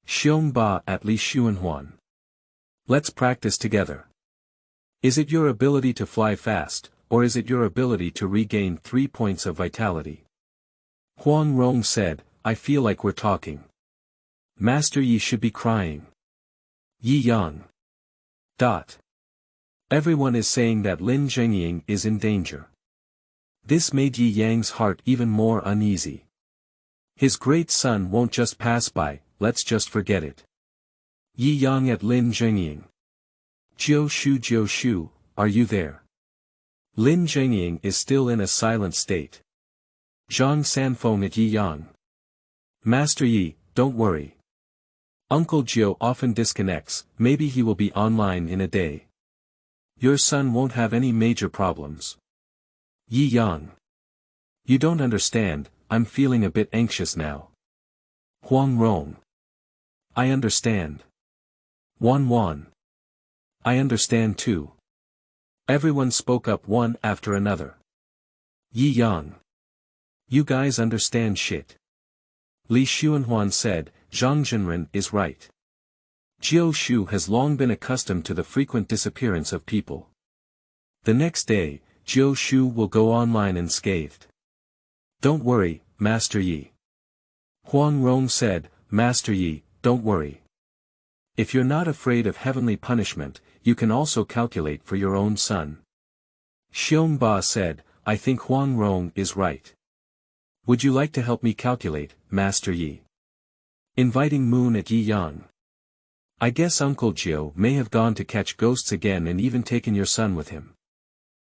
Xiong Ba at Li Xuanhuan. Let's practice together. Is it your ability to fly fast, or is it your ability to regain 3 points of vitality? Huang Rong said, I feel like we're talking. Master Yi should be crying. Yi Yang. Everyone is saying that Lin Zhengying is in danger. This made Yi Yang's heart even more uneasy. His great son won't just pass by, let's just forget it. Yi Yang at Lin Zhengying. Jiu Shu, are you there? Lin Zhengying is still in a silent state. Zhang Sanfeng at Yi Yang. Master Yi, don't worry. Uncle Zhou often disconnects, maybe he will be online in a day. Your son won't have any major problems. Yi Yang. You don't understand, I'm feeling a bit anxious now. Huang Rong. I understand. Wan. I understand too. Everyone spoke up one after another. Yi Yang. You guys understand shit. Li Xuanhuan said, Zhang Jinren is right. Jiu Shu has long been accustomed to the frequent disappearance of people. The next day, Jiu Shu will go online unscathed. Don't worry, Master Yi. Huang Rong said, Master Yi, don't worry. If you're not afraid of heavenly punishment, you can also calculate for your own son. Xiong Ba said, I think Huang Rong is right. Would you like to help me calculate, Master Yi? Inviting Moon at Yi Yang. I guess Uncle Jiu may have gone to catch ghosts again and even taken your son with him.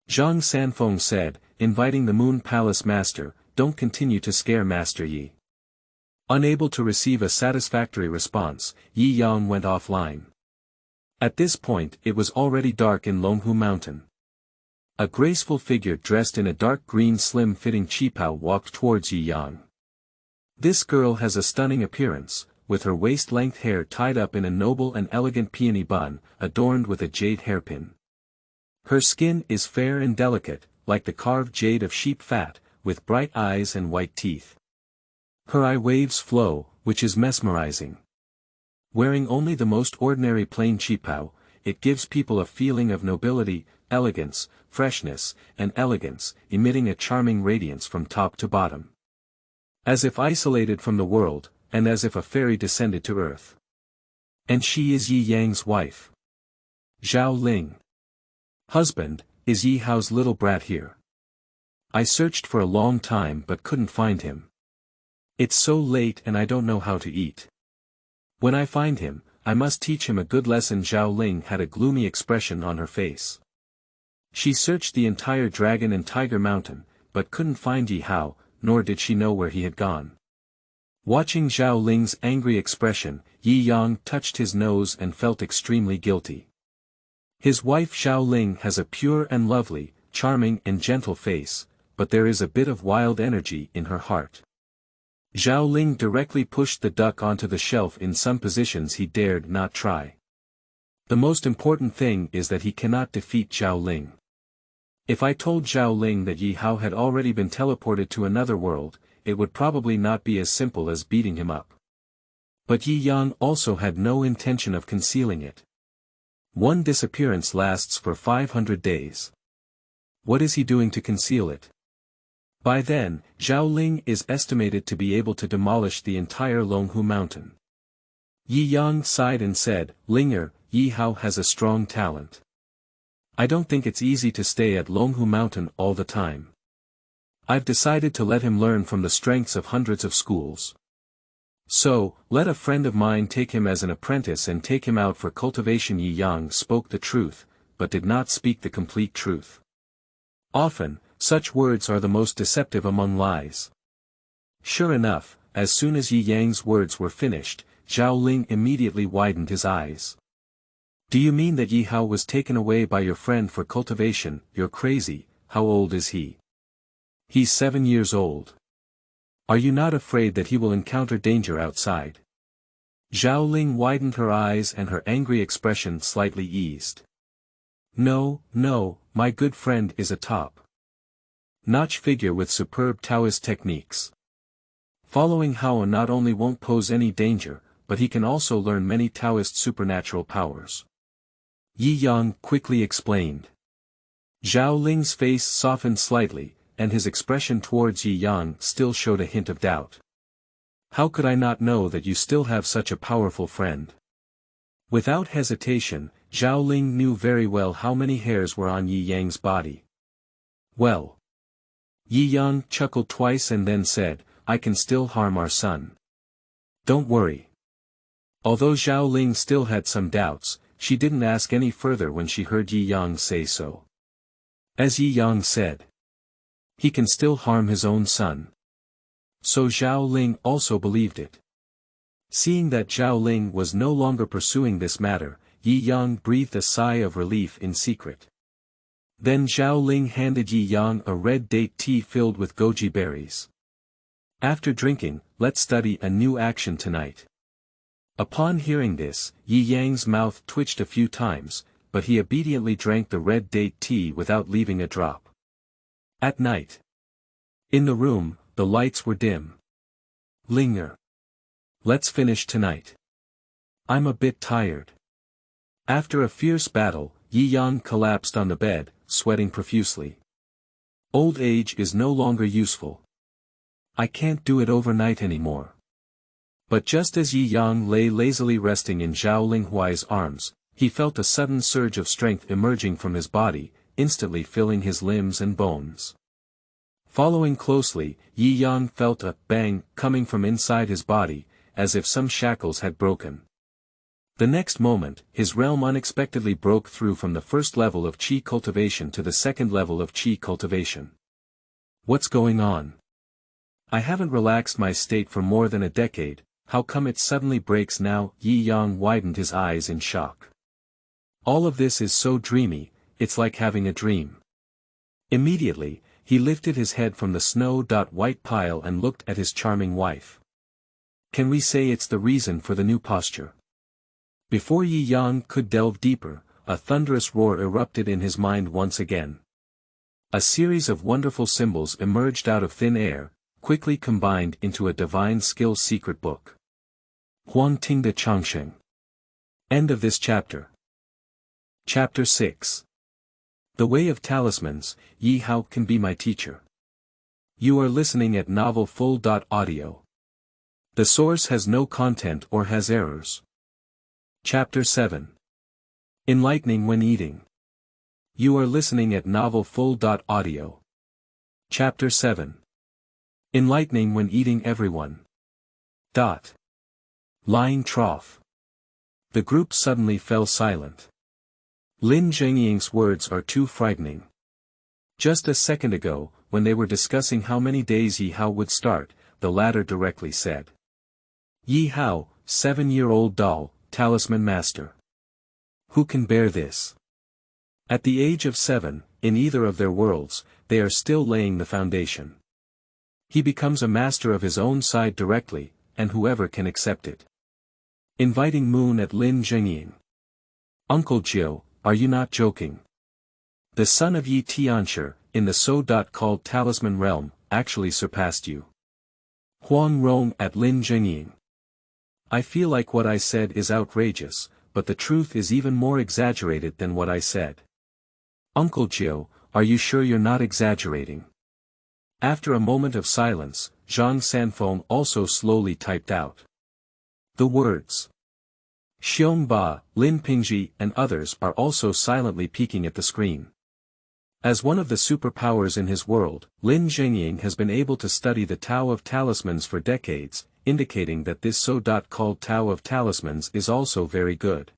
Zhang Sanfeng said, inviting the Moon Palace Master, don't continue to scare Master Yi. Unable to receive a satisfactory response, Yi Yang went offline. At this point it was already dark in Longhu Mountain. A graceful figure dressed in a dark green slim-fitting qipao walked towards Yi Yang. This girl has a stunning appearance, with her waist-length hair tied up in a noble and elegant peony bun, adorned with a jade hairpin. Her skin is fair and delicate, like the carved jade of sheep fat, with bright eyes and white teeth. Her eye waves flow, which is mesmerizing. Wearing only the most ordinary plain qipao, it gives people a feeling of nobility, elegance, freshness, and elegance, emitting a charming radiance from top to bottom. As if isolated from the world, and as if a fairy descended to earth. And she is Yi Yang's wife. Zhao Ling. Husband, is Yi Hao's little brat here? I searched for a long time but couldn't find him. It's so late and I don't know how to eat. When I find him, I must teach him a good lesson. Zhao Ling had a gloomy expression on her face. She searched the entire Dragon and Tiger Mountain, but couldn't find Yi Hao, nor did she know where he had gone. Watching Zhao Ling's angry expression, Yi Yang touched his nose and felt extremely guilty. His wife Zhao Ling has a pure and lovely, charming and gentle face, but there is a bit of wild energy in her heart. Zhao Ling directly pushed the duck onto the shelf in some positions he dared not try. The most important thing is that he cannot defeat Zhao Ling. If I told Zhao Ling that Yi Hao had already been teleported to another world, it would probably not be as simple as beating him up. But Yi Yang also had no intention of concealing it. One disappearance lasts for 500 days. What is he doing to conceal it? By then, Zhao Ling is estimated to be able to demolish the entire Longhu Mountain. Yi Yang sighed and said, Linger, Yi Hao has a strong talent. I don't think it's easy to stay at Longhu Mountain all the time. I've decided to let him learn from the strengths of hundreds of schools. So, let a friend of mine take him as an apprentice and take him out for cultivation. Yi Yang spoke the truth, but did not speak the complete truth. Often, such words are the most deceptive among lies. Sure enough, as soon as Yi Yang's words were finished, Zhao Ling immediately widened his eyes. Do you mean that Yi Hao was taken away by your friend for cultivation? You're crazy. How old is he? He's 7 years old. Are you not afraid that he will encounter danger outside? Zhao Ling widened her eyes and her angry expression slightly eased. No, my good friend is a top-notch figure with superb Taoist techniques. Following Hao not only won't pose any danger, but he can also learn many Taoist supernatural powers. Yi Yang quickly explained. Zhao Ling's face softened slightly, and his expression towards Yi Yang still showed a hint of doubt. How could I not know that you still have such a powerful friend? Without hesitation, Zhao Ling knew very well how many hairs were on Yi Yang's body. Well. Yi Yang chuckled twice and then said, I can still harm our son. Don't worry. Although Zhao Ling still had some doubts, she didn't ask any further when she heard Yi Yang say so. As Yi Yang said, he can still harm his own son. So Zhao Ling also believed it. Seeing that Zhao Ling was no longer pursuing this matter, Yi Yang breathed a sigh of relief in secret. Then Zhao Ling handed Yi Yang a red date tea filled with goji berries. After drinking, let's study a new action tonight. Upon hearing this, Yi Yang's mouth twitched a few times, but he obediently drank the red date tea without leaving a drop. At night. In the room, the lights were dim. Linger. Let's finish tonight. I'm a bit tired. After a fierce battle, Yi Yang collapsed on the bed, sweating profusely. Old age is no longer useful. I can't do it overnight anymore. But just as Yi Yang lay lazily resting in Zhao Linghuai's arms, He felt a sudden surge of strength emerging from his body, instantly filling his limbs and bones. Following closely, Yi Yang felt a bang coming from inside his body, as if some shackles had broken. The next moment, his realm unexpectedly broke through from the first level of qi cultivation to the second level of qi cultivation. What's going on? I haven't relaxed my state for more than a decade, how come it suddenly breaks now? Yi Yang widened his eyes in shock. All of this is so dreamy, it's like having a dream. Immediately, he lifted his head from the snow-white pile and looked at his charming wife. Can we say it's the reason for the new posture? Before Yi Yang could delve deeper, a thunderous roar erupted in his mind once again. A series of wonderful symbols emerged out of thin air, quickly combined into a divine skill secret book. Huang Ting de Changsheng. End of this chapter. Chapter 6. The Way of Talismans, Yi Hao can be my teacher. You are listening at novelfull.audio. The source has no content or has errors. Chapter 7. Enlightening when eating. You are listening at novelfull.audio. Chapter 7. Enlightening when eating everyone. Lying trough. The group suddenly fell silent. Lin Zhengying's words are too frightening. Just a second ago, when they were discussing how many days Yi Hao would start, the latter directly said. Yi Hao, 7-year-old doll, talisman master. Who can bear this? At the age of 7, in either of their worlds, they are still laying the foundation. He becomes a master of his own side directly, and whoever can accept it. Inviting moon at Lin Zhengying. Uncle Jiu, are you not joking? The son of Yi Tianshi, in the so-called talisman realm, actually surpassed you. Huang Rong at Lin Zhengying. I feel like what I said is outrageous, but the truth is even more exaggerated than what I said. Uncle Jiu, are you sure you're not exaggerating? After a moment of silence, Zhang Sanfeng also slowly typed out the words. Xiongba, Lin Pingji and others are also silently peeking at the screen. As one of the superpowers in his world, Lin Zhengying has been able to study the Tao of Talismans for decades, indicating that this so-called Tao of Talismans is also very good.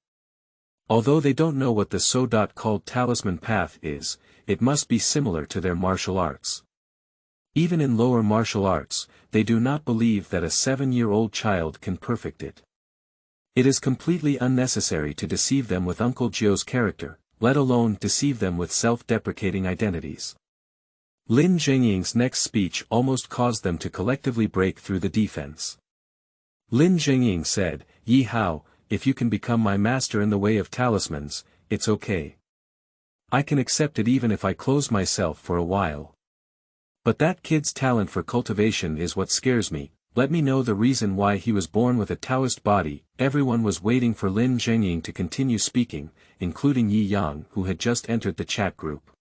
Although they don't know what the so-called talisman path is, it must be similar to their martial arts. Even in lower martial arts, they do not believe that a 7-year-old child can perfect it. It is completely unnecessary to deceive them with Uncle Jiu's character, let alone deceive them with self-deprecating identities. Lin Zhengying's next speech almost caused them to collectively break through the defense. Lin Zhengying said, Yi Hao, if you can become my master in the Way of Talismans, it's okay. I can accept it even if I close myself for a while. But that kid's talent for cultivation is what scares me. Let me know the reason why he was born with a Taoist body. Everyone was waiting for Lin Zhengying to continue speaking, including Yi Yang who had just entered the chat group.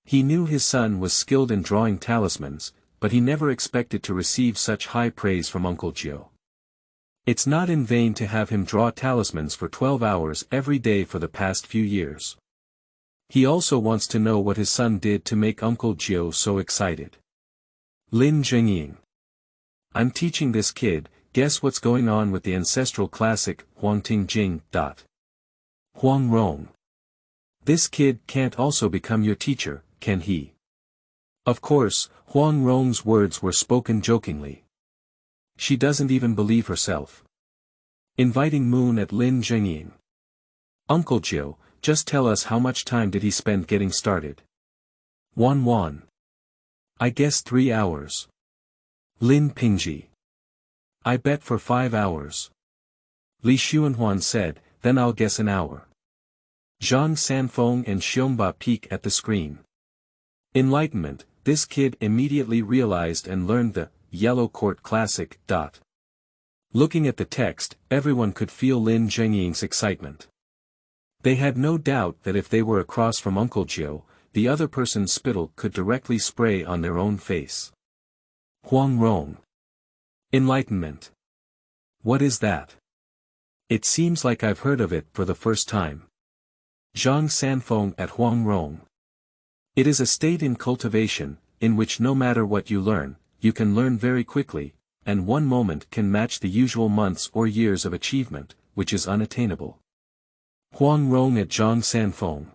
He knew his son was skilled in drawing talismans, but he never expected to receive such high praise from Uncle Jiu. It's not in vain to have him draw talismans for 12 hours every day for the past few years. He also wants to know what his son did to make Uncle Jiu so excited. Lin Zhengying. I'm teaching this kid, guess what's going on with the ancestral classic, Huang Ting Jing. Huang Rong. This kid can't also become your teacher, can he? Of course, Huang Rong's words were spoken jokingly. She doesn't even believe herself. Inviting moon at Lin Zhengying. Uncle Jiu, just tell us how much time did he spend getting started? Wan. I guess 3 hours. Lin Pingji. I bet for 5 hours. Li Xuanhuan said, then I'll guess an hour. Zhang Sanfeng and Xiongba peek at the screen. Enlightenment, this kid immediately realized and learned the Yellow Court Classic. Looking at the text, everyone could feel Lin Zhengying's excitement. They had no doubt that if they were across from Uncle Jiu, the other person's spittle could directly spray on their own face. Huang Rong. Enlightenment. What is that? It seems like I've heard of it for the first time. Zhang Sanfeng at Huangrong. It is a state in cultivation, in which no matter what you learn, you can learn very quickly, and one moment can match the usual months or years of achievement, which is unattainable. Huangrong at Zhang Sanfeng.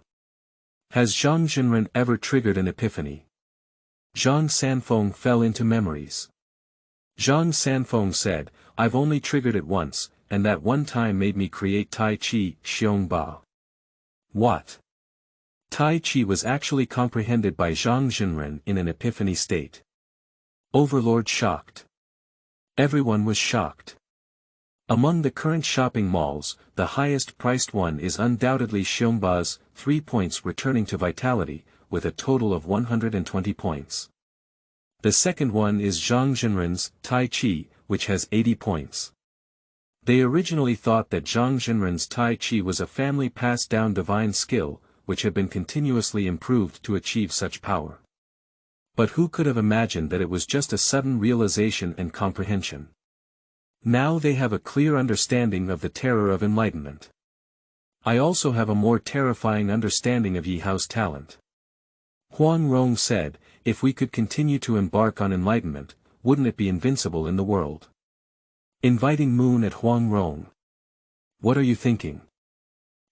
Has Zhang Zhenren ever triggered an epiphany? Zhang Sanfeng fell into memories. Zhang Sanfeng said, I've only triggered it once, and that one time made me create Tai Chi, Xiong Ba. What? Tai Chi was actually comprehended by Zhang Zhenren in an epiphany state. Overlord shocked. Everyone was shocked. Among the current shopping malls, the highest priced one is undoubtedly Xiongba's, 3 points returning to vitality, with a total of 120 points. The second one is Zhang Zhenren's, Tai Chi, which has 80 points. They originally thought that Zhang Zhenren's Tai Chi was a family passed down divine skill, which had been continuously improved to achieve such power. But who could have imagined that it was just a sudden realization and comprehension? Now they have a clear understanding of the terror of enlightenment. I also have a more terrifying understanding of Yi Hao's talent. Huang Rong said, if we could continue to embark on enlightenment, wouldn't it be invincible in the world? Inviting Moon at Huang Rong. What are you thinking?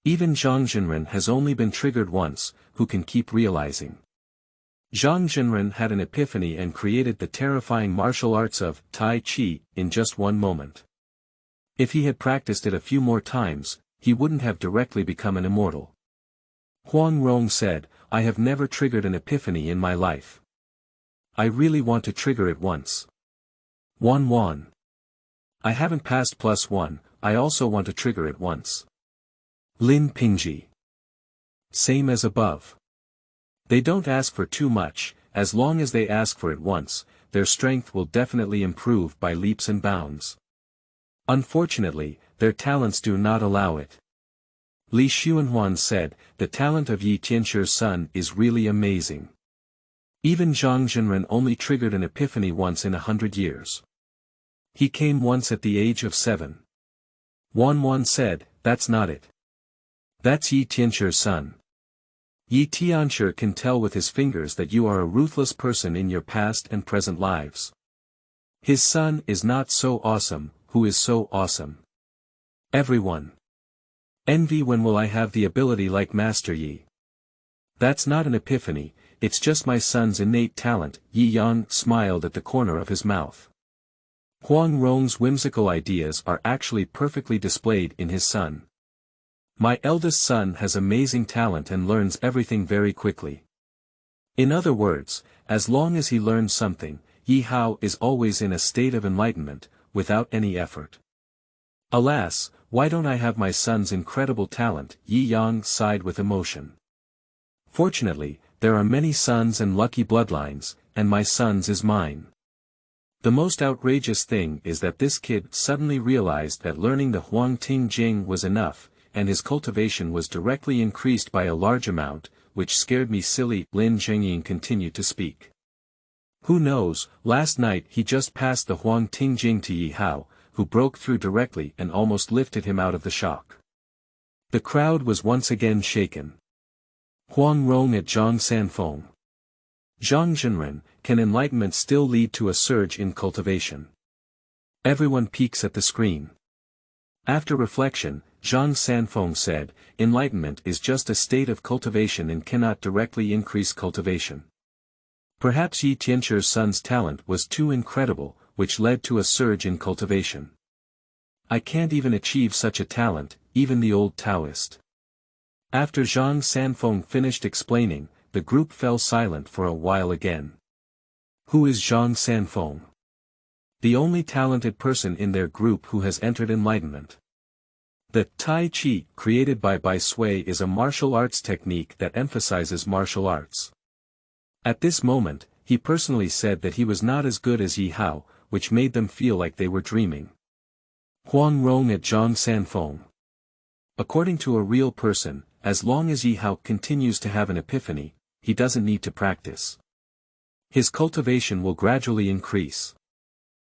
Even Zhang Zhenren has only been triggered once, who can keep realizing. Zhang Zhenren had an epiphany and created the terrifying martial arts of Tai Chi in just one moment. If he had practiced it a few more times, he wouldn't have directly become an immortal. Huang Rong said, I have never triggered an epiphany in my life. I really want to trigger it once. Wan. I haven't passed +1, I also want to trigger it once. Lin Pingji. Same as above. They don't ask for too much, as long as they ask for it once, their strength will definitely improve by leaps and bounds. Unfortunately, their talents do not allow it. Li Xuanhuan said, the talent of Yi Tianxi's son is really amazing. Even Zhang Zhenren only triggered an epiphany once in 100 years. He came once at the age of 7. Wan said, that's not it. That's Yi Tianxi's son. Yi Tianshi can tell with his fingers that you are a ruthless person in your past and present lives. His son is not so awesome, who is so awesome? Everyone. Envy. When will I have the ability like Master Yi? That's not an epiphany, it's just my son's innate talent. Yi Yang smiled at the corner of his mouth. Huang Rong's whimsical ideas are actually perfectly displayed in his son. My eldest son has amazing talent and learns everything very quickly. In other words, as long as he learns something, Yi Hao is always in a state of enlightenment, without any effort. Alas, why don't I have my son's incredible talent? Yi Yang sighed with emotion. Fortunately, there are many sons and lucky bloodlines, and my son's is mine. The most outrageous thing is that this kid suddenly realized that learning the Huang Ting Jing was enough, and his cultivation was directly increased by a large amount, which scared me silly. Lin Zhengying continued to speak. Who knows, last night he just passed the Huang Ting Jing to Yi Hao, who broke through directly and almost lifted him out of the shock. The crowd was once again shaken. Huang Rong at Zhang Sanfeng. Zhang Zhenren, can enlightenment still lead to a surge in cultivation? Everyone peeks at the screen. After reflection, Zhang Sanfeng said, enlightenment is just a state of cultivation and cannot directly increase cultivation. Perhaps Yi Tianxi's son's talent was too incredible, which led to a surge in cultivation. I can't even achieve such a talent, even the old Taoist. After Zhang Sanfeng finished explaining, the group fell silent for a while again. Who is Zhang Sanfeng? The only talented person in their group who has entered enlightenment. The Tai Chi created by Bai Sui is a martial arts technique that emphasizes martial arts. At this moment, he personally said that he was not as good as Yi Hao, which made them feel like they were dreaming. Huang Rong at Zhang Sanfeng. According to a real person, as long as Yi Hao continues to have an epiphany, he doesn't need to practice. His cultivation will gradually increase.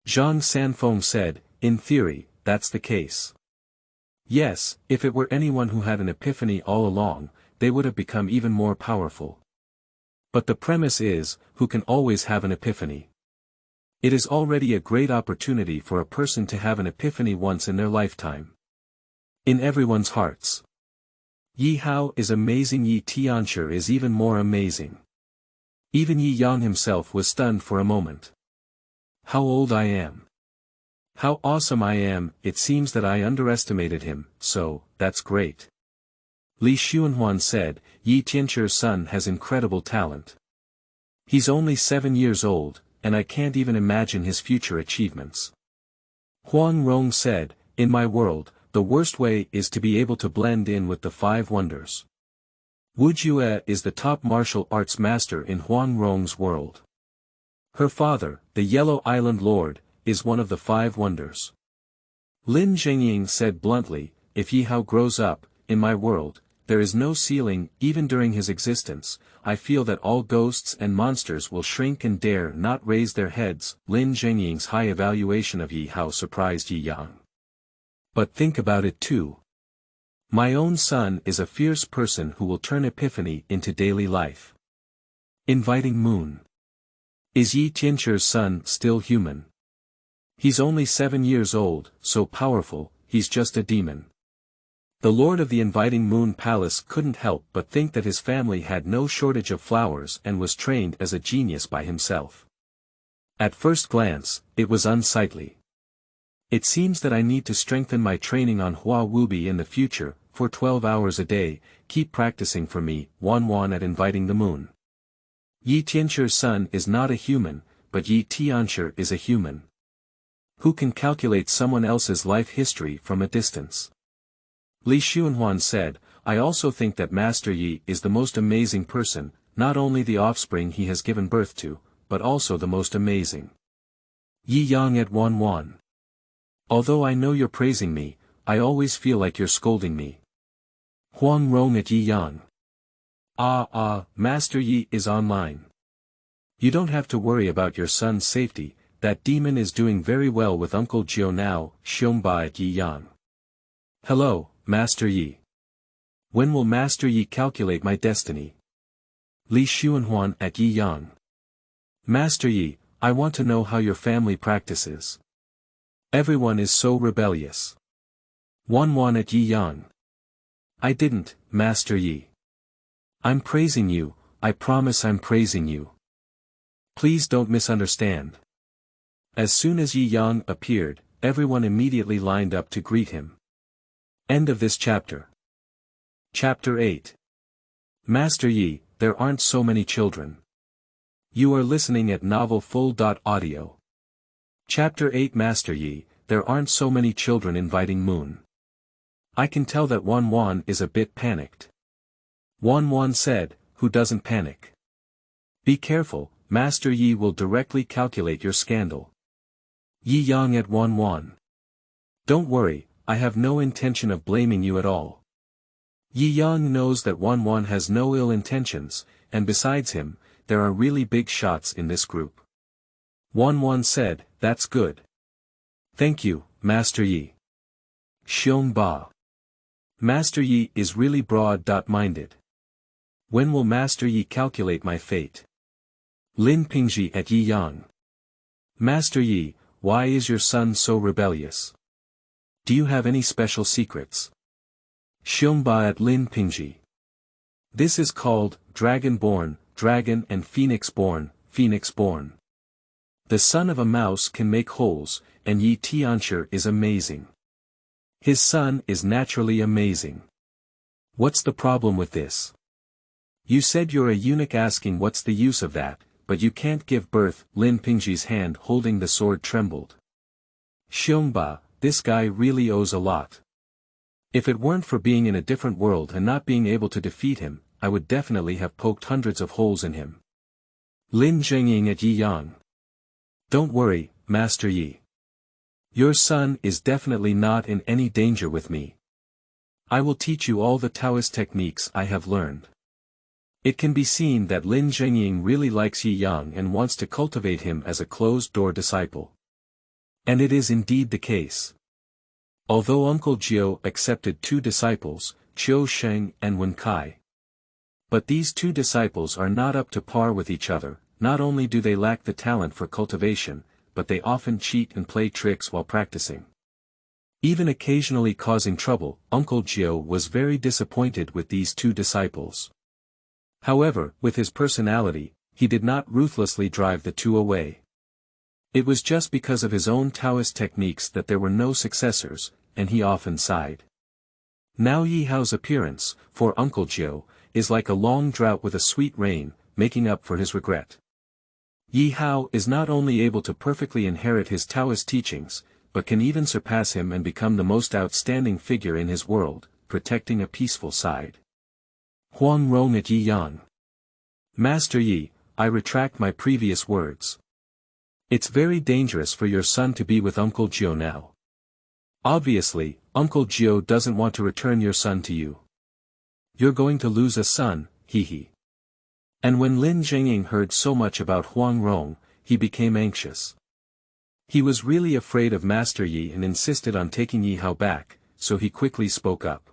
Zhang Sanfeng said, in theory, that's the case. Yes, if it were anyone who had an epiphany all along, they would have become even more powerful. But the premise is, who can always have an epiphany? It is already a great opportunity for a person to have an epiphany once in their lifetime. In everyone's hearts. Yi Hao is amazing. Yi Tianshi is even more amazing. Even Yi Yang himself was stunned for a moment. How old I am. How awesome I am. It seems that I underestimated him, so, that's great. Li Xuanhuan said, Yi Tianqi's son has incredible talent. He's only 7 years old, and I can't even imagine his future achievements. Huang Rong said, in my world, the worst way is to be able to blend in with the 5 wonders. Wu Jue is the top martial arts master in Huang Rong's world. Her father, the Yellow Island Lord, is one of the 5 wonders. Lin Zhengying said bluntly, if Yi Hao grows up, in my world, there is no ceiling. Even during his existence, I feel that all ghosts and monsters will shrink and dare not raise their heads. Lin Zhengying's high evaluation of Yi Hao surprised Yi Yang. But think about it too. My own son is a fierce person who will turn epiphany into daily life. Inviting Moon. Is Yi Tianqi's son still human? He's only 7 years old, so powerful, he's just a demon. The Lord of the Inviting Moon Palace couldn't help but think that his family had no shortage of flowers and was trained as a genius by himself. At first glance, it was unsightly. It seems that I need to strengthen my training on Hua Wubi in the future, for 12 hours a day. Keep practicing for me. Wan at Inviting the Moon. Yi Tianqi's son is not a human, but Yi Tianshi is a human. Who can calculate someone else's life history from a distance? Li Xuanhuan said, I also think that Master Yi is the most amazing person, not only the offspring he has given birth to, but also the most amazing. Yi Yang at Wan. Although I know you're praising me, I always feel like you're scolding me. Huang Rong at Yi Yang. Master Yi is online. You don't have to worry about your son's safety. That demon is doing very well with Uncle Jiu now. Xiongba at Yi Yang. Hello, Master Yi. When will Master Yi calculate my destiny? Li Xuanhuan at Yi Yang. Master Yi, I want to know how your family practices. Everyone is so rebellious. Wan at Yi Yang. I didn't, Master Yi. I'm praising you, I promise I'm praising you. Please don't misunderstand. As soon as Yi Yang appeared, everyone immediately lined up to greet him. End of this chapter. Chapter 8. Master Yi, there aren't so many children. You are listening at novelfull.audio. Chapter 8. Master Yi, there aren't so many children inviting Moon. I can tell that Wan is a bit panicked. Wan said, who doesn't panic? Be careful, Master Yi will directly calculate your scandal. Yi Yang at Wan. Don't worry, I have no intention of blaming you at all. Yi Yang knows that Wan has no ill intentions, and besides him, there are really big shots in this group. Wan said, that's good. Thank you, Master Yi. Xiongba. Master Yi is really broad-minded. When will Master Yi calculate my fate? Lin Pingji at Yi Yang. Master Yi, why is your son so rebellious? Do you have any special secrets? Xiongba at Lin Pingji. This is called, Dragon-born, Dragon and Phoenix-born, Phoenix-born. The son of a mouse can make holes, and Yi Tianshi is amazing. His son is naturally amazing. What's the problem with this? You said you're a eunuch, asking what's the use of that, but you can't give birth. Lin Pingji's hand holding the sword trembled. Xiongba, this guy really owes a lot. If it weren't for being in a different world and not being able to defeat him, I would definitely have poked hundreds of holes in him. Lin Zhengying at Yi Yang. Don't worry, Master Yi. Your son is definitely not in any danger with me. I will teach you all the Taoist techniques I have learned. It can be seen that Lin Zhengying really likes Yi Yang and wants to cultivate him as a closed-door disciple. And it is indeed the case. Although Uncle Jiu accepted 2 disciples, Qiu Sheng and Wen Kai. But these 2 disciples are not up to par with each other. Not only do they lack the talent for cultivation, but they often cheat and play tricks while practicing. Even occasionally causing trouble, Uncle Jiu was very disappointed with these 2 disciples. However, with his personality, he did not ruthlessly drive the 2 away. It was just because of his own Taoist techniques that there were no successors, and he often sighed. Now Yi Hao's appearance, for Uncle Jiu, is like a long drought with a sweet rain, making up for his regret. Yi Hao is not only able to perfectly inherit his Taoist teachings, but can even surpass him and become the most outstanding figure in his world, protecting a peaceful side. Huang Rong at Yi Yang. Master Yi, I retract my previous words. It's very dangerous for your son to be with Uncle Jiu now. Obviously, Uncle Jiu doesn't want to return your son to you. You're going to lose a son, he. And when Lin Zhengying heard so much about Huang Rong, he became anxious. He was really afraid of Master Yi and insisted on taking Yi Hao back, so he quickly spoke up.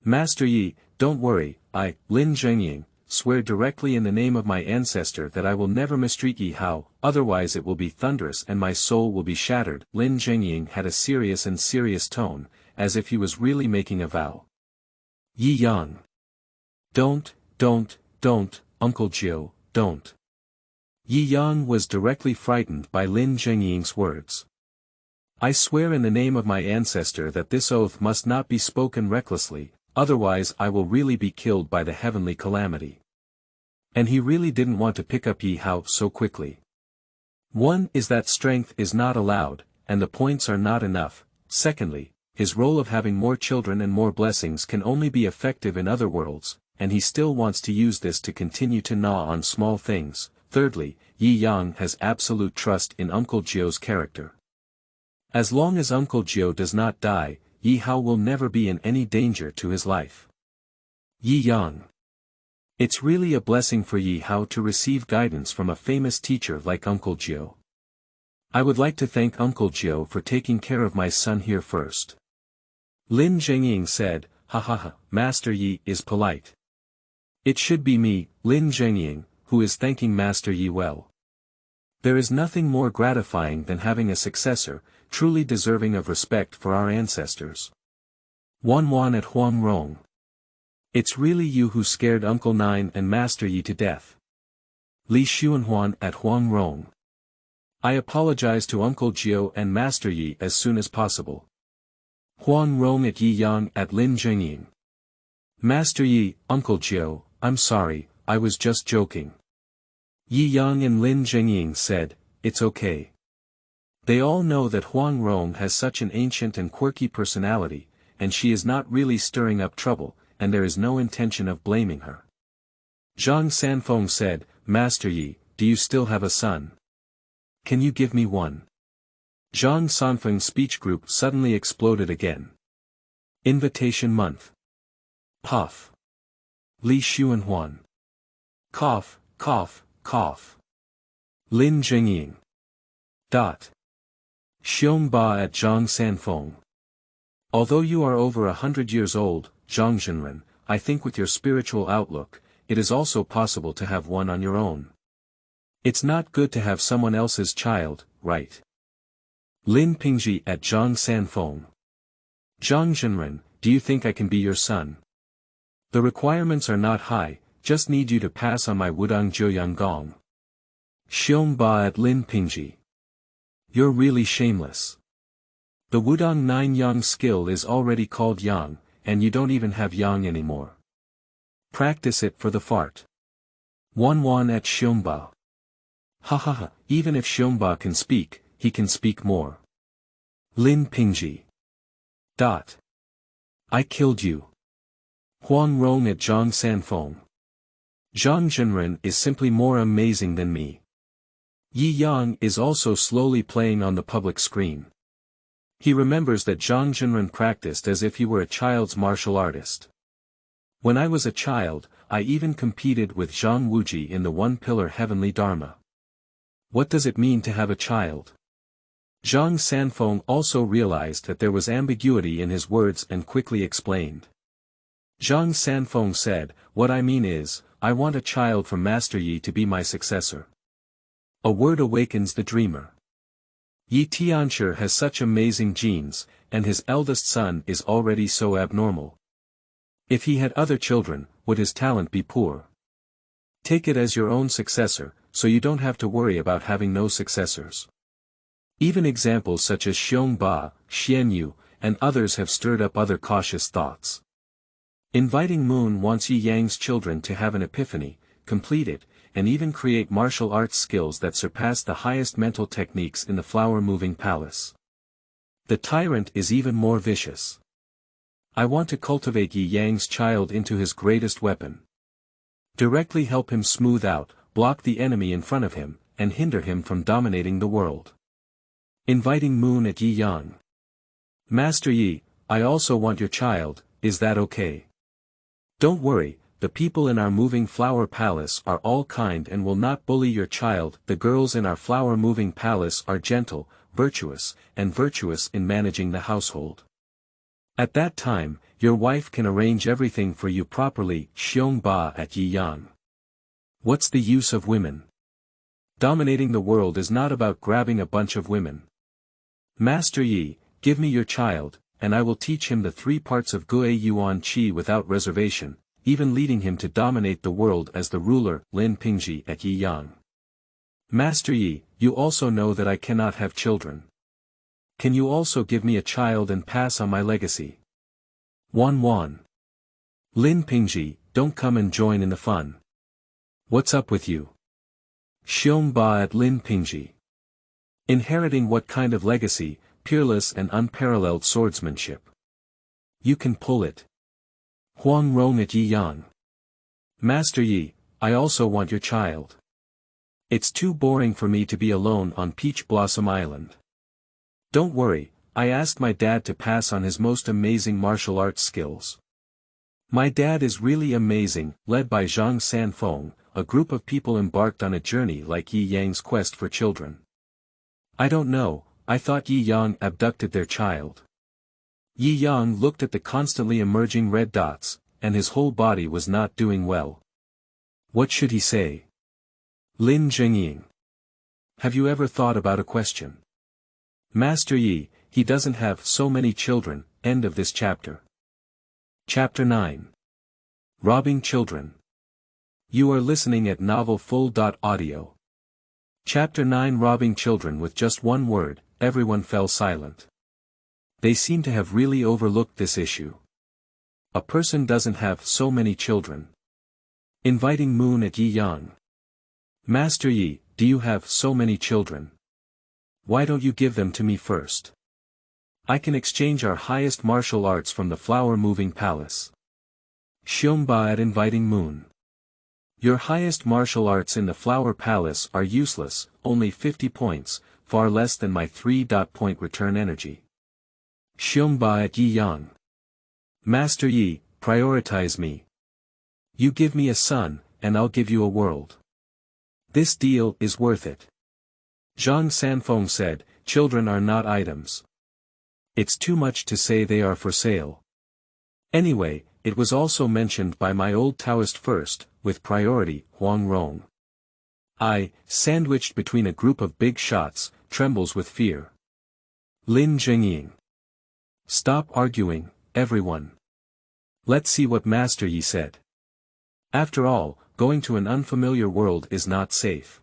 Master Yi, don't worry, I, Lin Zhengying, swear directly in the name of my ancestor that I will never mistreat Yi Hao, otherwise it will be thunderous and my soul will be shattered. Lin Zhengying had a serious tone, as if he was really making a vow. Yi Yang. Don't, Uncle Jiu, don't. Yi Yang was directly frightened by Lin Zhengying's words. I swear in the name of my ancestor that this oath must not be spoken recklessly, otherwise I will really be killed by the heavenly calamity. And he really didn't want to pick up Yi Hao so quickly. One is that strength is not allowed, and the points are not enough. Secondly, his role of having more children and more blessings can only be effective in other worlds, and he still wants to use this to continue to gnaw on small things. Thirdly, Yi Yang has absolute trust in Uncle Jiu's character. As long as Uncle Jiu does not die, Yi Hao will never be in any danger to his life. Yi Yang. It's really a blessing for Yi Hao to receive guidance from a famous teacher like Uncle Jiu. I would like to thank Uncle Jiu for taking care of my son here first. Lin Zhengying said, ha, Master Yi is polite. It should be me, Lin Zhengying, who is thanking Master Yi well. There is nothing more gratifying than having a successor, truly deserving of respect for our ancestors. Wan at Huang Rong. It's really you who scared Uncle Nine and Master Yi to death. Li Xuanhuan at Huang Rong. I apologize to Uncle Jiu and Master Yi as soon as possible. Huang Rong at Yi Yang at Lin Zhengying. Master Yi, Uncle Jiu, I'm sorry, I was just joking. Yi Yang and Lin Zhengying said, it's okay. They all know that Huang Rong has such an ancient and quirky personality, and she is not really stirring up trouble, and there is no intention of blaming her. Zhang Sanfeng said, Master Yi, do you still have a son? Can you give me one? Zhang Sanfeng's speech group suddenly exploded again. Invitation month. Puff. Li Xuanhuan. Cough, cough, cough. Lin Zhengying. Dot. Xiongba at Zhang Sanfeng. Although you are over 100 years old, Zhang Zhenren, I think with your spiritual outlook, it is also possible to have one on your own. It's not good to have someone else's child, right? Lin Pingji at Zhang Sanfeng. Zhang Zhenren, do you think I can be your son? The requirements are not high, just need you to pass on my Wudang Jiuyang Gong. Xiongba at Lin Pingji. You're really shameless. The Wudang 9 Yang skill is already called Yang, and you don't even have Yang anymore. Practice it for the fart. Wan at Xiongba. Ha, even if Xiongba can speak, he can speak more. Lin Pingji. Dot. I killed you. Huang Rong at Zhang Sanfeng. Zhang Zhenren is simply more amazing than me. Yi Yang is also slowly playing on the public screen. He remembers that Zhang Zhenren practiced as if he were a child's martial artist. When I was a child, I even competed with Zhang Wuji in the one-pillar heavenly dharma. What does it mean to have a child? Zhang Sanfeng also realized that there was ambiguity in his words and quickly explained. Zhang Sanfeng said, "What I mean is, I want a child from Master Yi to be my successor." A word awakens the dreamer. Yi Tianshi has such amazing genes, and his eldest son is already so abnormal. If he had other children, would his talent be poor? Take it as your own successor, so you don't have to worry about having no successors. Even examples such as Xiong Ba, Xian Yu, and others have stirred up other cautious thoughts. Inviting Moon wants Yi Yang's children to have an epiphany, complete it, and even create martial arts skills that surpass the highest mental techniques in the flower-moving palace. The tyrant is even more vicious. I want to cultivate Yi Yang's child into his greatest weapon. Directly help him smooth out, block the enemy in front of him, and hinder him from dominating the world. Inviting Moon at Yi Yang. Master Yi, I also want your child, is that okay? Don't worry, the people in our moving flower palace are all kind and will not bully your child. The girls in our flower moving palace are gentle, virtuous in managing the household. At that time, your wife can arrange everything for you properly. Xiong Ba at Yi Yang. What's the use of women? Dominating the world is not about grabbing a bunch of women. Master Yi, give me your child, and I will teach him the 3 parts of Gue Yuan Qi without reservation, even leading him to dominate the world as the ruler. Lin Pingji at Yi Yang. Master Yi, you also know that I cannot have children. Can you also give me a child and pass on my legacy? Wan. Lin Pingji, don't come and join in the fun. What's up with you? Xiong Ba at Lin Pingji. Inheriting what kind of legacy? Peerless and unparalleled swordsmanship. You can pull it. Huang Rong at Yi Yang. Master Yi, I also want your child. It's too boring for me to be alone on Peach Blossom Island. Don't worry, I asked my dad to pass on his most amazing martial arts skills. My dad is really amazing. Led by Zhang Sanfeng, a group of people embarked on a journey like Yi Yang's quest for children. I don't know, I thought Yi Yang abducted their child. Yi Yang looked at the constantly emerging red dots, and his whole body was not doing well. What should he say? Lin Zhengying. Have you ever thought about a question? Master Yi, he doesn't have so many children. End of this chapter. Chapter 9. Robbing Children. You are listening at novelfull.audio. Chapter 9. Robbing Children. With just one word, everyone fell silent. They seem to have really overlooked this issue. A person doesn't have so many children. Inviting Moon at Yi Yang. Master Yi, do you have so many children? Why don't you give them to me first? I can exchange our highest martial arts from the flower-moving palace. Xiong Ba at Inviting Moon. Your highest martial arts in the flower palace are useless, only 50 points, far less than my 3-point return energy. Xiong Ba at Yi Yang. Master Yi, prioritize me. You give me a son, and I'll give you a world. This deal is worth it. Zhang Sanfeng said, children are not items. It's too much to say they are for sale. Anyway, it was also mentioned by my old Taoist first, with priority. Huang Rong. I, sandwiched between a group of big shots, trembles with fear. Lin Zhengying. Stop arguing, everyone. Let's see what Master Yi said. After all, going to an unfamiliar world is not safe.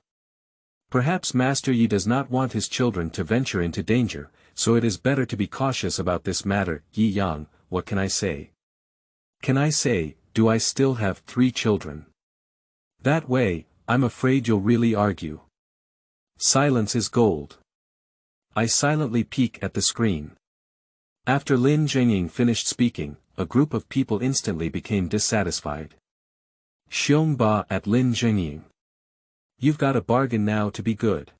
Perhaps Master Yi does not want his children to venture into danger, so it is better to be cautious about this matter. Yi Yang, what can I say? Can I say, do I still have 3 children? That way, I'm afraid you'll really argue. Silence is gold. I silently peek at the screen. After Lin Zhengying finished speaking, a group of people instantly became dissatisfied. Xiong Ba at Lin Zhengying. You've got a bargain now to be good.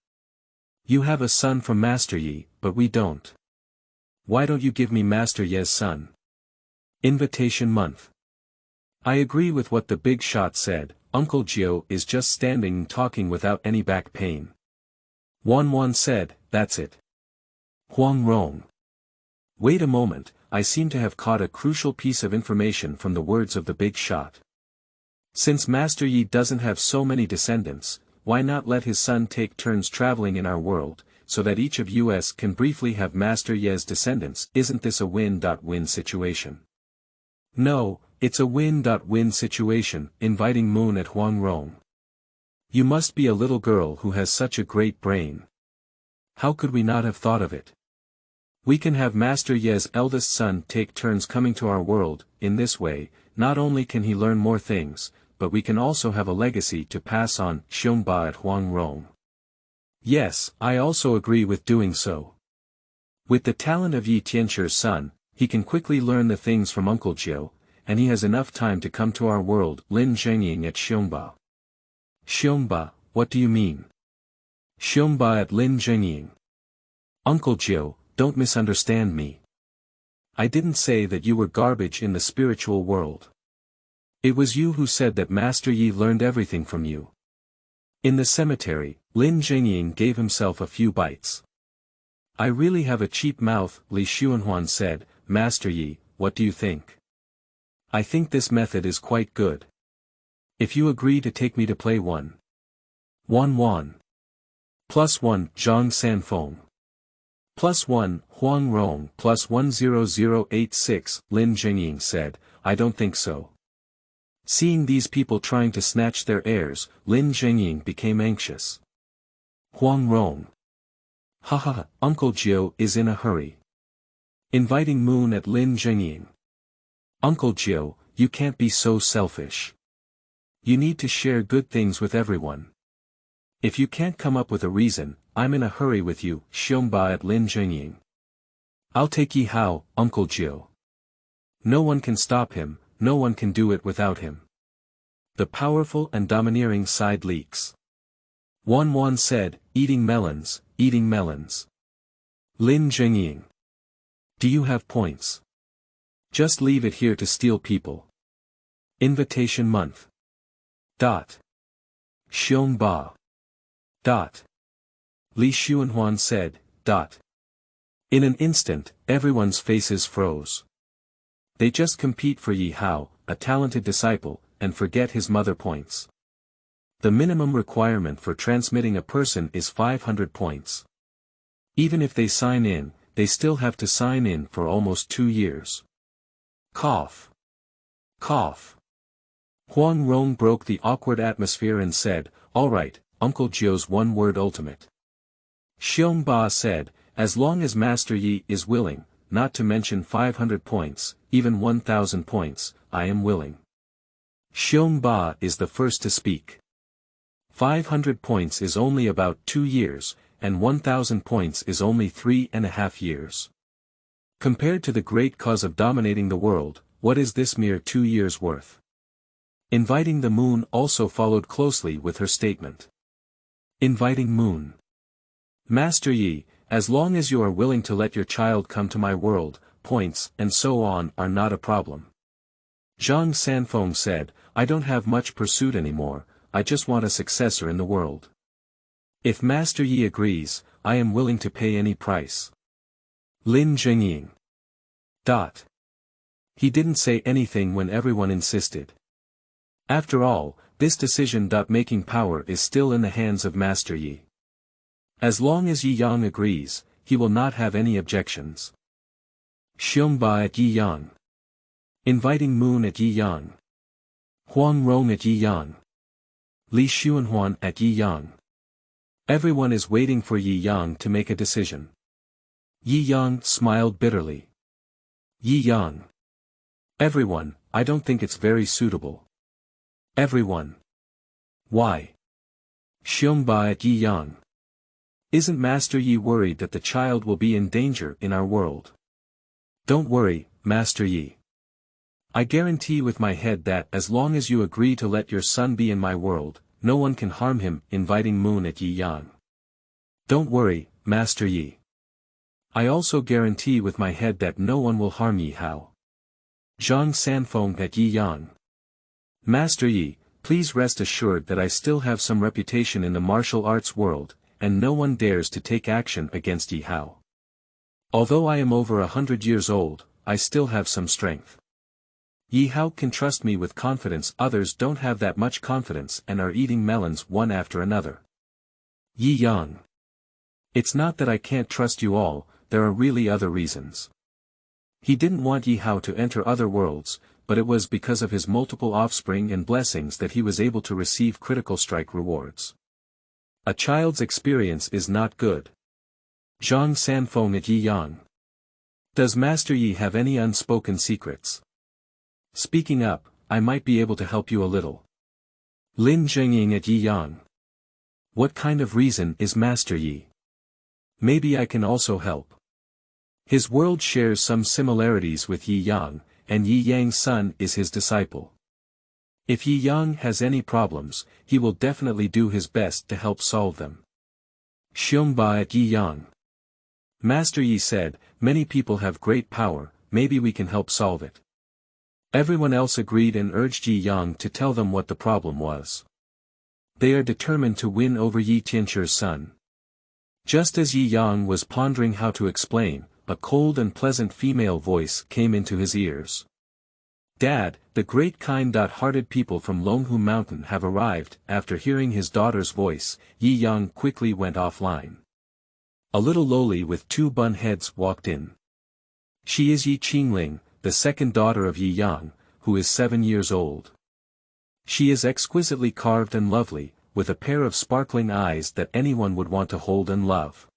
You have a son from Master Yi, but we don't. Why don't you give me Master Ye's son? Invitation month. I agree with what the big shot said. Uncle Jiao is just standing and talking without any back pain. Wan said, that's it. Huang Rong. Wait a moment, I seem to have caught a crucial piece of information from the words of the big shot. Since Master Yi doesn't have so many descendants, why not let his son take turns traveling in our world, so that each of us can briefly have Master Ye's descendants? Isn't this a win-win situation? No, it's a win-win situation, inviting Moon at Huang Rong. You must be a little girl who has such a great brain. How could we not have thought of it? We can have Master Ye's eldest son take turns coming to our world. In this way, not only can he learn more things, but we can also have a legacy to pass on. Xiongba at Huang Rong. Yes, I also agree with doing so. With the talent of Yi Tianchi's son, he can quickly learn the things from Uncle Jiu, and he has enough time to come to our world. Lin Zhengying at Xiongba. Xiongba, what do you mean? Xiongba at Lin Zhengying. Uncle Jiu, don't misunderstand me. I didn't say that you were garbage in the spiritual world. It was you who said that Master Yi learned everything from you. In the cemetery, Lin Zhengying gave himself a few bites. I really have a cheap mouth, Li Xuanhuan said. Master Yi, what do you think? I think this method is quite good. If you agree to take me to play 1. 1 plus 1 Zhang Sanfeng. Plus 1 Huang Rong plus 10086 Lin Zhengying said, I don't think so. Seeing these people trying to snatch their heirs, Lin Zhengying became anxious. Huang Rong. Haha, Uncle Jiu is in a hurry. Inviting Moon at Lin Zhengying. Uncle Jiu, you can't be so selfish. You need to share good things with everyone. If you can't come up with a reason, I'm in a hurry with you. Xiongba at Lin Zhengying. I'll take Yi Hao, Uncle Jiu. No one can stop him, no one can do it without him. The powerful and domineering side leaks. Wan said, eating melons, eating melons. Lin Zhengying. Do you have points? Just leave it here to steal people. Invitation month. Xiongba. Li Xuanhuan said. In an instant, everyone's faces froze. They just compete for Yi Hao, a talented disciple, and forget his mother points. The minimum requirement for transmitting a person is 500 points. Even if they sign in, they still have to sign in for almost 2 years. Cough. Huang Rong broke the awkward atmosphere and said, all right, Uncle Jiu's one-word ultimate. Xiongba said, as long as Master Yi is willing, not to mention 500 points, even 1,000 points, I am willing. Xiongba is the first to speak. 500 points is only about 2 years, and 1,000 points is only 3.5 years. Compared to the great cause of dominating the world, what is this mere 2 years worth? Inviting the Moon also followed closely with her statement. Inviting Moon. Master Yi, as long as you are willing to let your child come to my world, points and so on are not a problem. Zhang Sanfeng said, I don't have much pursuit anymore, I just want a successor in the world. If Master Yi agrees, I am willing to pay any price. Lin Zhengying. He didn't say anything when everyone insisted. After all, this decision-making power is still in the hands of Master Yi. As long as Yi Yang agrees, he will not have any objections. Xiongba at Yi Yang. Inviting Moon at Yi Yang. Huang Rong at Yi Yang. Li Xuanhuan at Yi Yang. Everyone is waiting for Yi Yang to make a decision. Yi Yang smiled bitterly. Yi Yang. Everyone, I don't think it's very suitable. Everyone. Why? Xiongba at Yi Yang. Isn't Master Yi worried that the child will be in danger in our world? Don't worry, Master Yi. I guarantee with my head that as long as you agree to let your son be in my world, no one can harm him. Inviting Moon at Yi Yang. Don't worry, Master Yi. I also guarantee with my head that no one will harm Yi Hao. Zhang Sanfeng at Yi Yang. Master Yi, please rest assured that I still have some reputation in the martial arts world, and no one dares to take action against Yi Hao. Although I am over 100 years old, I still have some strength. Yi Hao can trust me with confidence. Others don't have that much confidence and are eating melons one after another. Yi Yang. It's not that I can't trust you all, there are really other reasons. He didn't want Yi Hao to enter other worlds, but it was because of his multiple offspring and blessings that he was able to receive critical strike rewards. A child's experience is not good. Zhang Sanfeng at Yi Yang. Does Master Yi have any unspoken secrets? Speaking up, I might be able to help you a little. Lin Zhengying at Yi Yang. What kind of reason is Master Yi? Maybe I can also help. His world shares some similarities with Yi Yang, and Yi Yang's son is his disciple. If Yi Yang has any problems, he will definitely do his best to help solve them. Xiongba at Yi Yang. Master Yi said, many people have great power, maybe we can help solve it. Everyone else agreed and urged Yi Yang to tell them what the problem was. They are determined to win over Yi Tianchi's son. Just as Yi Yang was pondering how to explain, a cold and pleasant female voice came into his ears. Dad, the great kind-hearted people from Longhu Mountain have arrived. After hearing his daughter's voice, Yi Yang quickly went offline. A little lowly with 2 bun heads walked in. She is Yi Qingling, the second daughter of Yi Yang, who is 7 years old. She is exquisitely carved and lovely, with a pair of sparkling eyes that anyone would want to hold and love.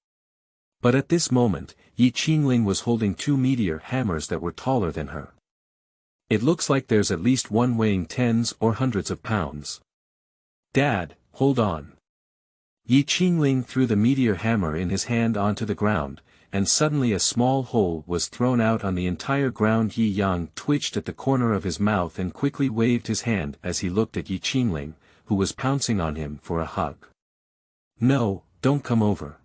But at this moment, Yi Qingling was holding 2 meteor hammers that were taller than her. It looks like there's at least one weighing tens or hundreds of pounds. Dad, hold on. Yi Qingling threw the meteor hammer in his hand onto the ground, and suddenly a small hole was thrown out on the entire ground. Yi Yang twitched at the corner of his mouth and quickly waved his hand as he looked at Yi Qingling, who was pouncing on him for a hug. No, don't come over.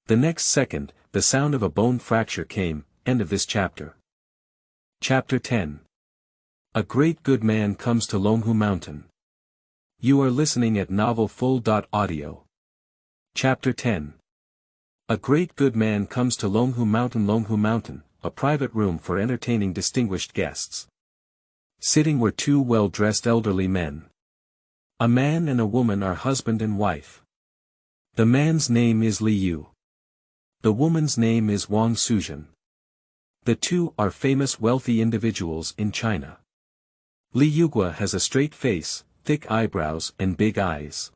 The next second, the sound of a bone fracture came. End of this chapter. Chapter 10. A great good man comes to Longhu Mountain. You are listening at novelfull.audio. Chapter 10. A great good man comes to Longhu Mountain. Longhu Mountain, a private room for entertaining distinguished guests. Sitting were 2 well-dressed elderly men. A man and a woman are husband and wife. The man's name is Li Yu. The woman's name is Wang Suzhen. The 2 are famous wealthy individuals in China. Li Yugua has a straight face, thick eyebrows and big eyes.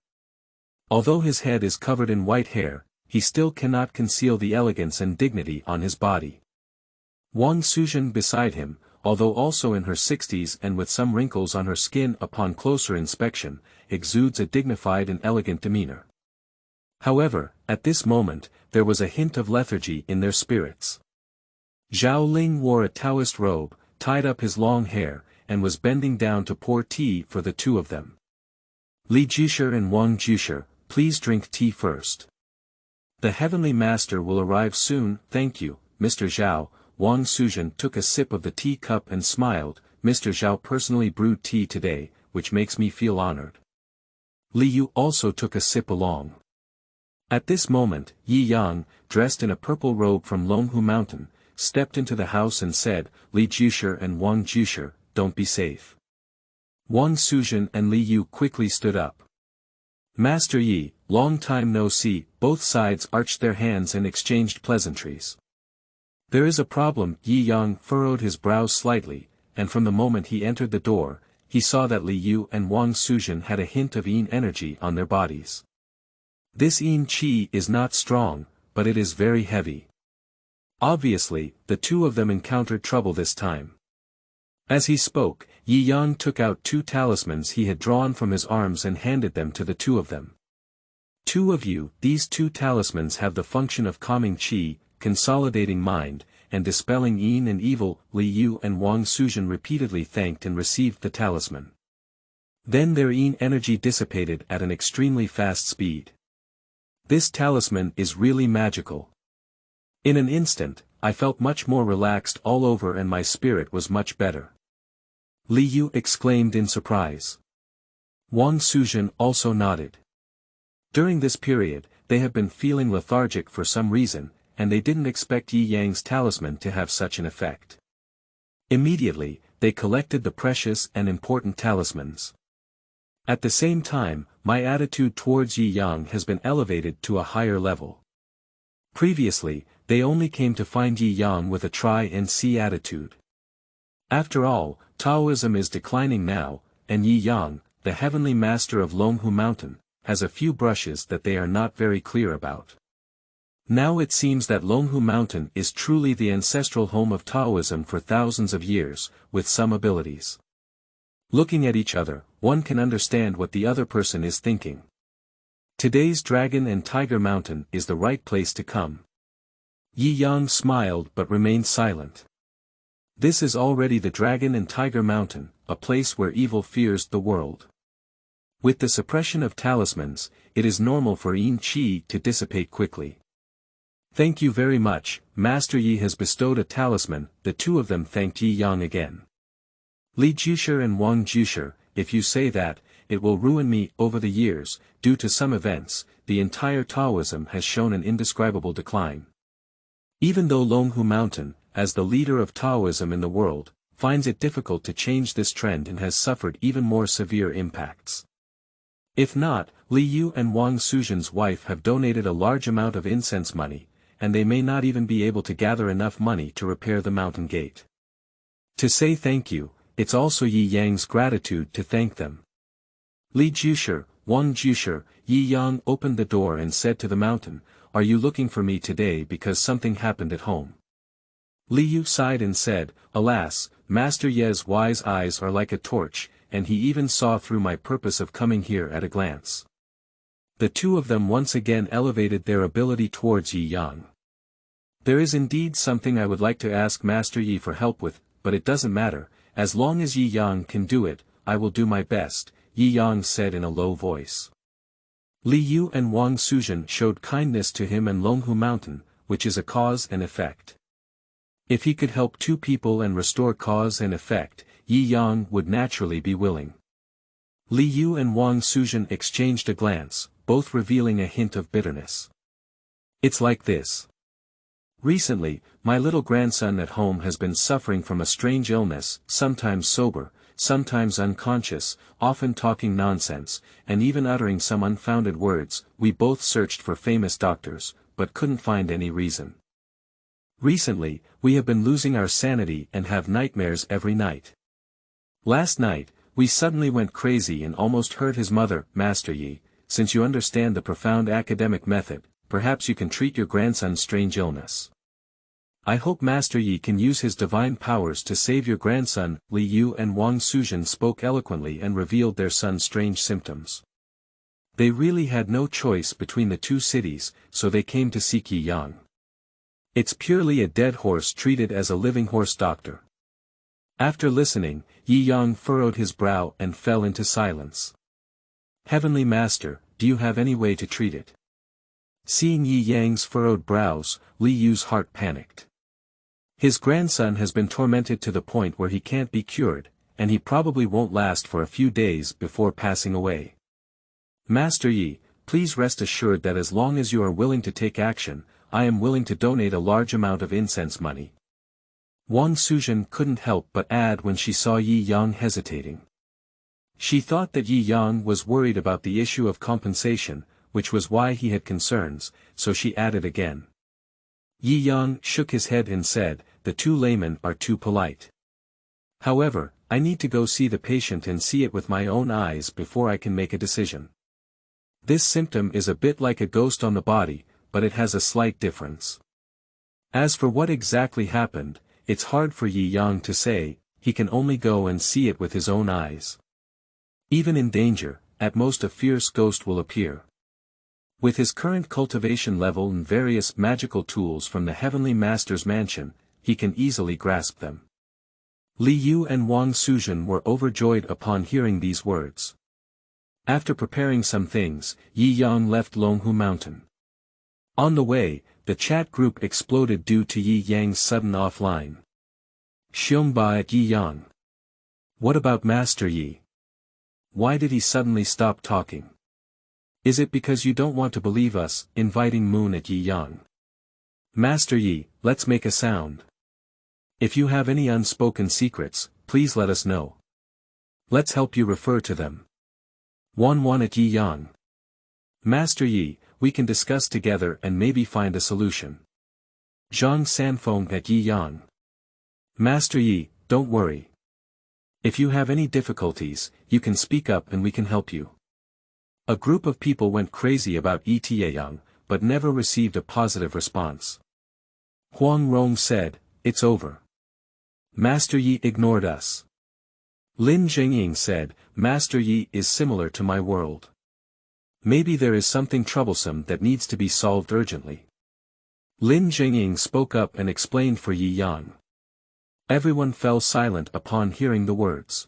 Although his head is covered in white hair, he still cannot conceal the elegance and dignity on his body. Wang Suzhen beside him, although also in her 60s and with some wrinkles on her skin upon closer inspection, exudes a dignified and elegant demeanor. However, at this moment, there was a hint of lethargy in their spirits. Zhao Ling wore a Taoist robe, tied up his long hair, and was bending down to pour tea for the 2 of them. Li Jusher and Wang Jusher, please drink tea first. The Heavenly Master will arrive soon. Thank you, Mr. Zhao. Wang Suzhen took a sip of the tea cup and smiled. Mr. Zhao personally brewed tea today, which makes me feel honored. Li Yu also took a sip along. At this moment, Yi Yang, dressed in a purple robe from Longhu Mountain, stepped into the house and said, Li Jusher and Wang Jusher, don't be safe. Wang Suzhen and Li Yu quickly stood up. Master Yi, long time no see. Both sides arched their hands and exchanged pleasantries. There is a problem. Yi Yang furrowed his brows slightly, and from the moment he entered the door, he saw that Li Yu and Wang Suzhen had a hint of yin energy on their bodies. This yin qi is not strong, but it is very heavy. Obviously, the 2 of them encountered trouble this time. As he spoke, Yi Yang took out 2 talismans he had drawn from his arms and handed them to the 2 of them. 2 of you, these 2 talismans have the function of calming qi, consolidating mind, and dispelling yin and evil. Li Yu and Wang Suzhen repeatedly thanked and received the talisman. Then their yin energy dissipated at an extremely fast speed. This talisman is really magical. In an instant, I felt much more relaxed all over and my spirit was much better. Li Yu exclaimed in surprise. Wang Suzhen also nodded. During this period, they have been feeling lethargic for some reason, and they didn't expect Yi Yang's talisman to have such an effect. Immediately, they collected the precious and important talismans. At the same time, my attitude towards Yi Yang has been elevated to a higher level. Previously, they only came to find Yi Yang with a try-and-see attitude. After all, Taoism is declining now, and Yi Yang, the heavenly master of Longhu Mountain, has a few brushes that they are not very clear about. Now it seems that Longhu Mountain is truly the ancestral home of Taoism for thousands of years, with some abilities. Looking at each other, one can understand what the other person is thinking. Today's Dragon and Tiger Mountain is the right place to come. Yi Yang smiled but remained silent. This is already the Dragon and Tiger Mountain, a place where evil fears the world. With the suppression of talismans, it is normal for Yin Qi to dissipate quickly. Thank you very much, Master Yi has bestowed a talisman. The two of them thanked Yi Yang again. Li Jusher and Wang Jusher, if you say that, it will ruin me. Over the years, due to some events, the entire Taoism has shown an indescribable decline. Even though Longhu Mountain, as the leader of Taoism in the world, finds it difficult to change this trend and has suffered even more severe impacts. If not, Li Yu and Wang Suzhen's wife have donated a large amount of incense money, and they may not even be able to gather enough money to repair the mountain gate. To say thank you, it's also Yi Yang's gratitude to thank them. Li Jusher, Wang Jusher, Yi Yang opened the door and said to the mountain, "Are you looking for me today because something happened at home?" Li Yu sighed and said, "Alas, Master Ye's wise eyes are like a torch, and he even saw through my purpose of coming here at a glance." The two of them once again elevated their ability towards Yi Yang. "There is indeed something I would like to ask Master Yi for help with, but it doesn't matter, as long as Yi Yang can do it, I will do my best," Yi Yang said in a low voice. Li Yu and Wang Suzhen showed kindness to him and Longhu Mountain, which is a cause and effect. If he could help two people and restore cause and effect, Yi Yang would naturally be willing. Li Yu and Wang Suzhen exchanged a glance, both revealing a hint of bitterness. "It's like this. Recently, my little grandson at home has been suffering from a strange illness, sometimes sober, sometimes unconscious, often talking nonsense, and even uttering some unfounded words. We both searched for famous doctors, but couldn't find any reason. Recently, we have been losing our sanity and have nightmares every night. Last night, we suddenly went crazy and almost hurt his mother. Master Yi, since you understand the profound academic method, perhaps you can treat your grandson's strange illness. I hope Master Yi can use his divine powers to save your grandson." Li Yu and Wang Suzhen spoke eloquently and revealed their son's strange symptoms. They really had no choice between the two cities, so they came to seek Yi Yang. It's purely a dead horse treated as a living horse, doctor. After listening, Yi Yang furrowed his brow and fell into silence. "Heavenly Master, do you have any way to treat it?" Seeing Yi Yang's furrowed brows, Li Yu's heart panicked. His grandson has been tormented to the point where he can't be cured, and he probably won't last for a few days before passing away. Master Yi, please rest assured that as long as you are willing to take action, I am willing to donate a large amount of incense money. Wang Suzhen couldn't help but add when she saw Yi Yang hesitating. She thought that Yi Yang was worried about the issue of compensation, which was why he had concerns, so she added again. Yi Yang shook his head and said, "The two laymen are too polite. However, I need to go see the patient and see it with my own eyes before I can make a decision. This symptom is a bit like a ghost on the body, but it has a slight difference. As for what exactly happened, it's hard for Yi Yang to say, he can only go and see it with his own eyes. Even in danger, at most a fierce ghost will appear. With his current cultivation level and various magical tools from the Heavenly Master's mansion, he can easily grasp them." Li Yu and Wang Suzhen were overjoyed upon hearing these words. After preparing some things, Yi Yang left Longhu Mountain. On the way, the chat group exploded due to Yi Yang's sudden offline. "Xiongba at Yi Yang. What about Master Yi? Why did he suddenly stop talking? Is it because you don't want to believe us?" Inviting Moon at Yi Yang. Master Yi, let's make a sound. If you have any unspoken secrets, please let us know. Let's help you refer to them. 1-1 at Yi Yang. Master Yi, we can discuss together and maybe find a solution. Zhang Sanfeng at Yi Yang. Master Yi, don't worry. If you have any difficulties, you can speak up and we can help you. A group of people went crazy about Eta Yang, but never received a positive response. Huang Rong said, it's over. Master Yi ignored us. Lin Zhengying said, Master Yi is similar to my world. Maybe there is something troublesome that needs to be solved urgently. Lin Zhengying spoke up and explained for Yi Yang. Everyone fell silent upon hearing the words.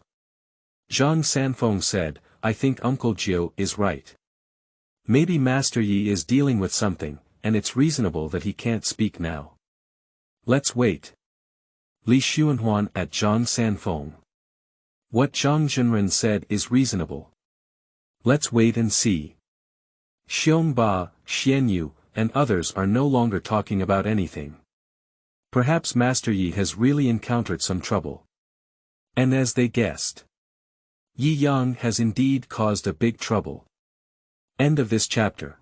Zhang Sanfeng said, I think Uncle Jiu is right. Maybe Master Yi is dealing with something, and it's reasonable that he can't speak now. Let's wait. Li Xuanhuan at Zhang Sanfeng. What Zhang Zhenren said is reasonable. Let's wait and see. Xiongba, Xianyu, and others are no longer talking about anything. Perhaps Master Yi has really encountered some trouble. And as they guessed, Yi Yang has indeed caused a big trouble. End of this chapter.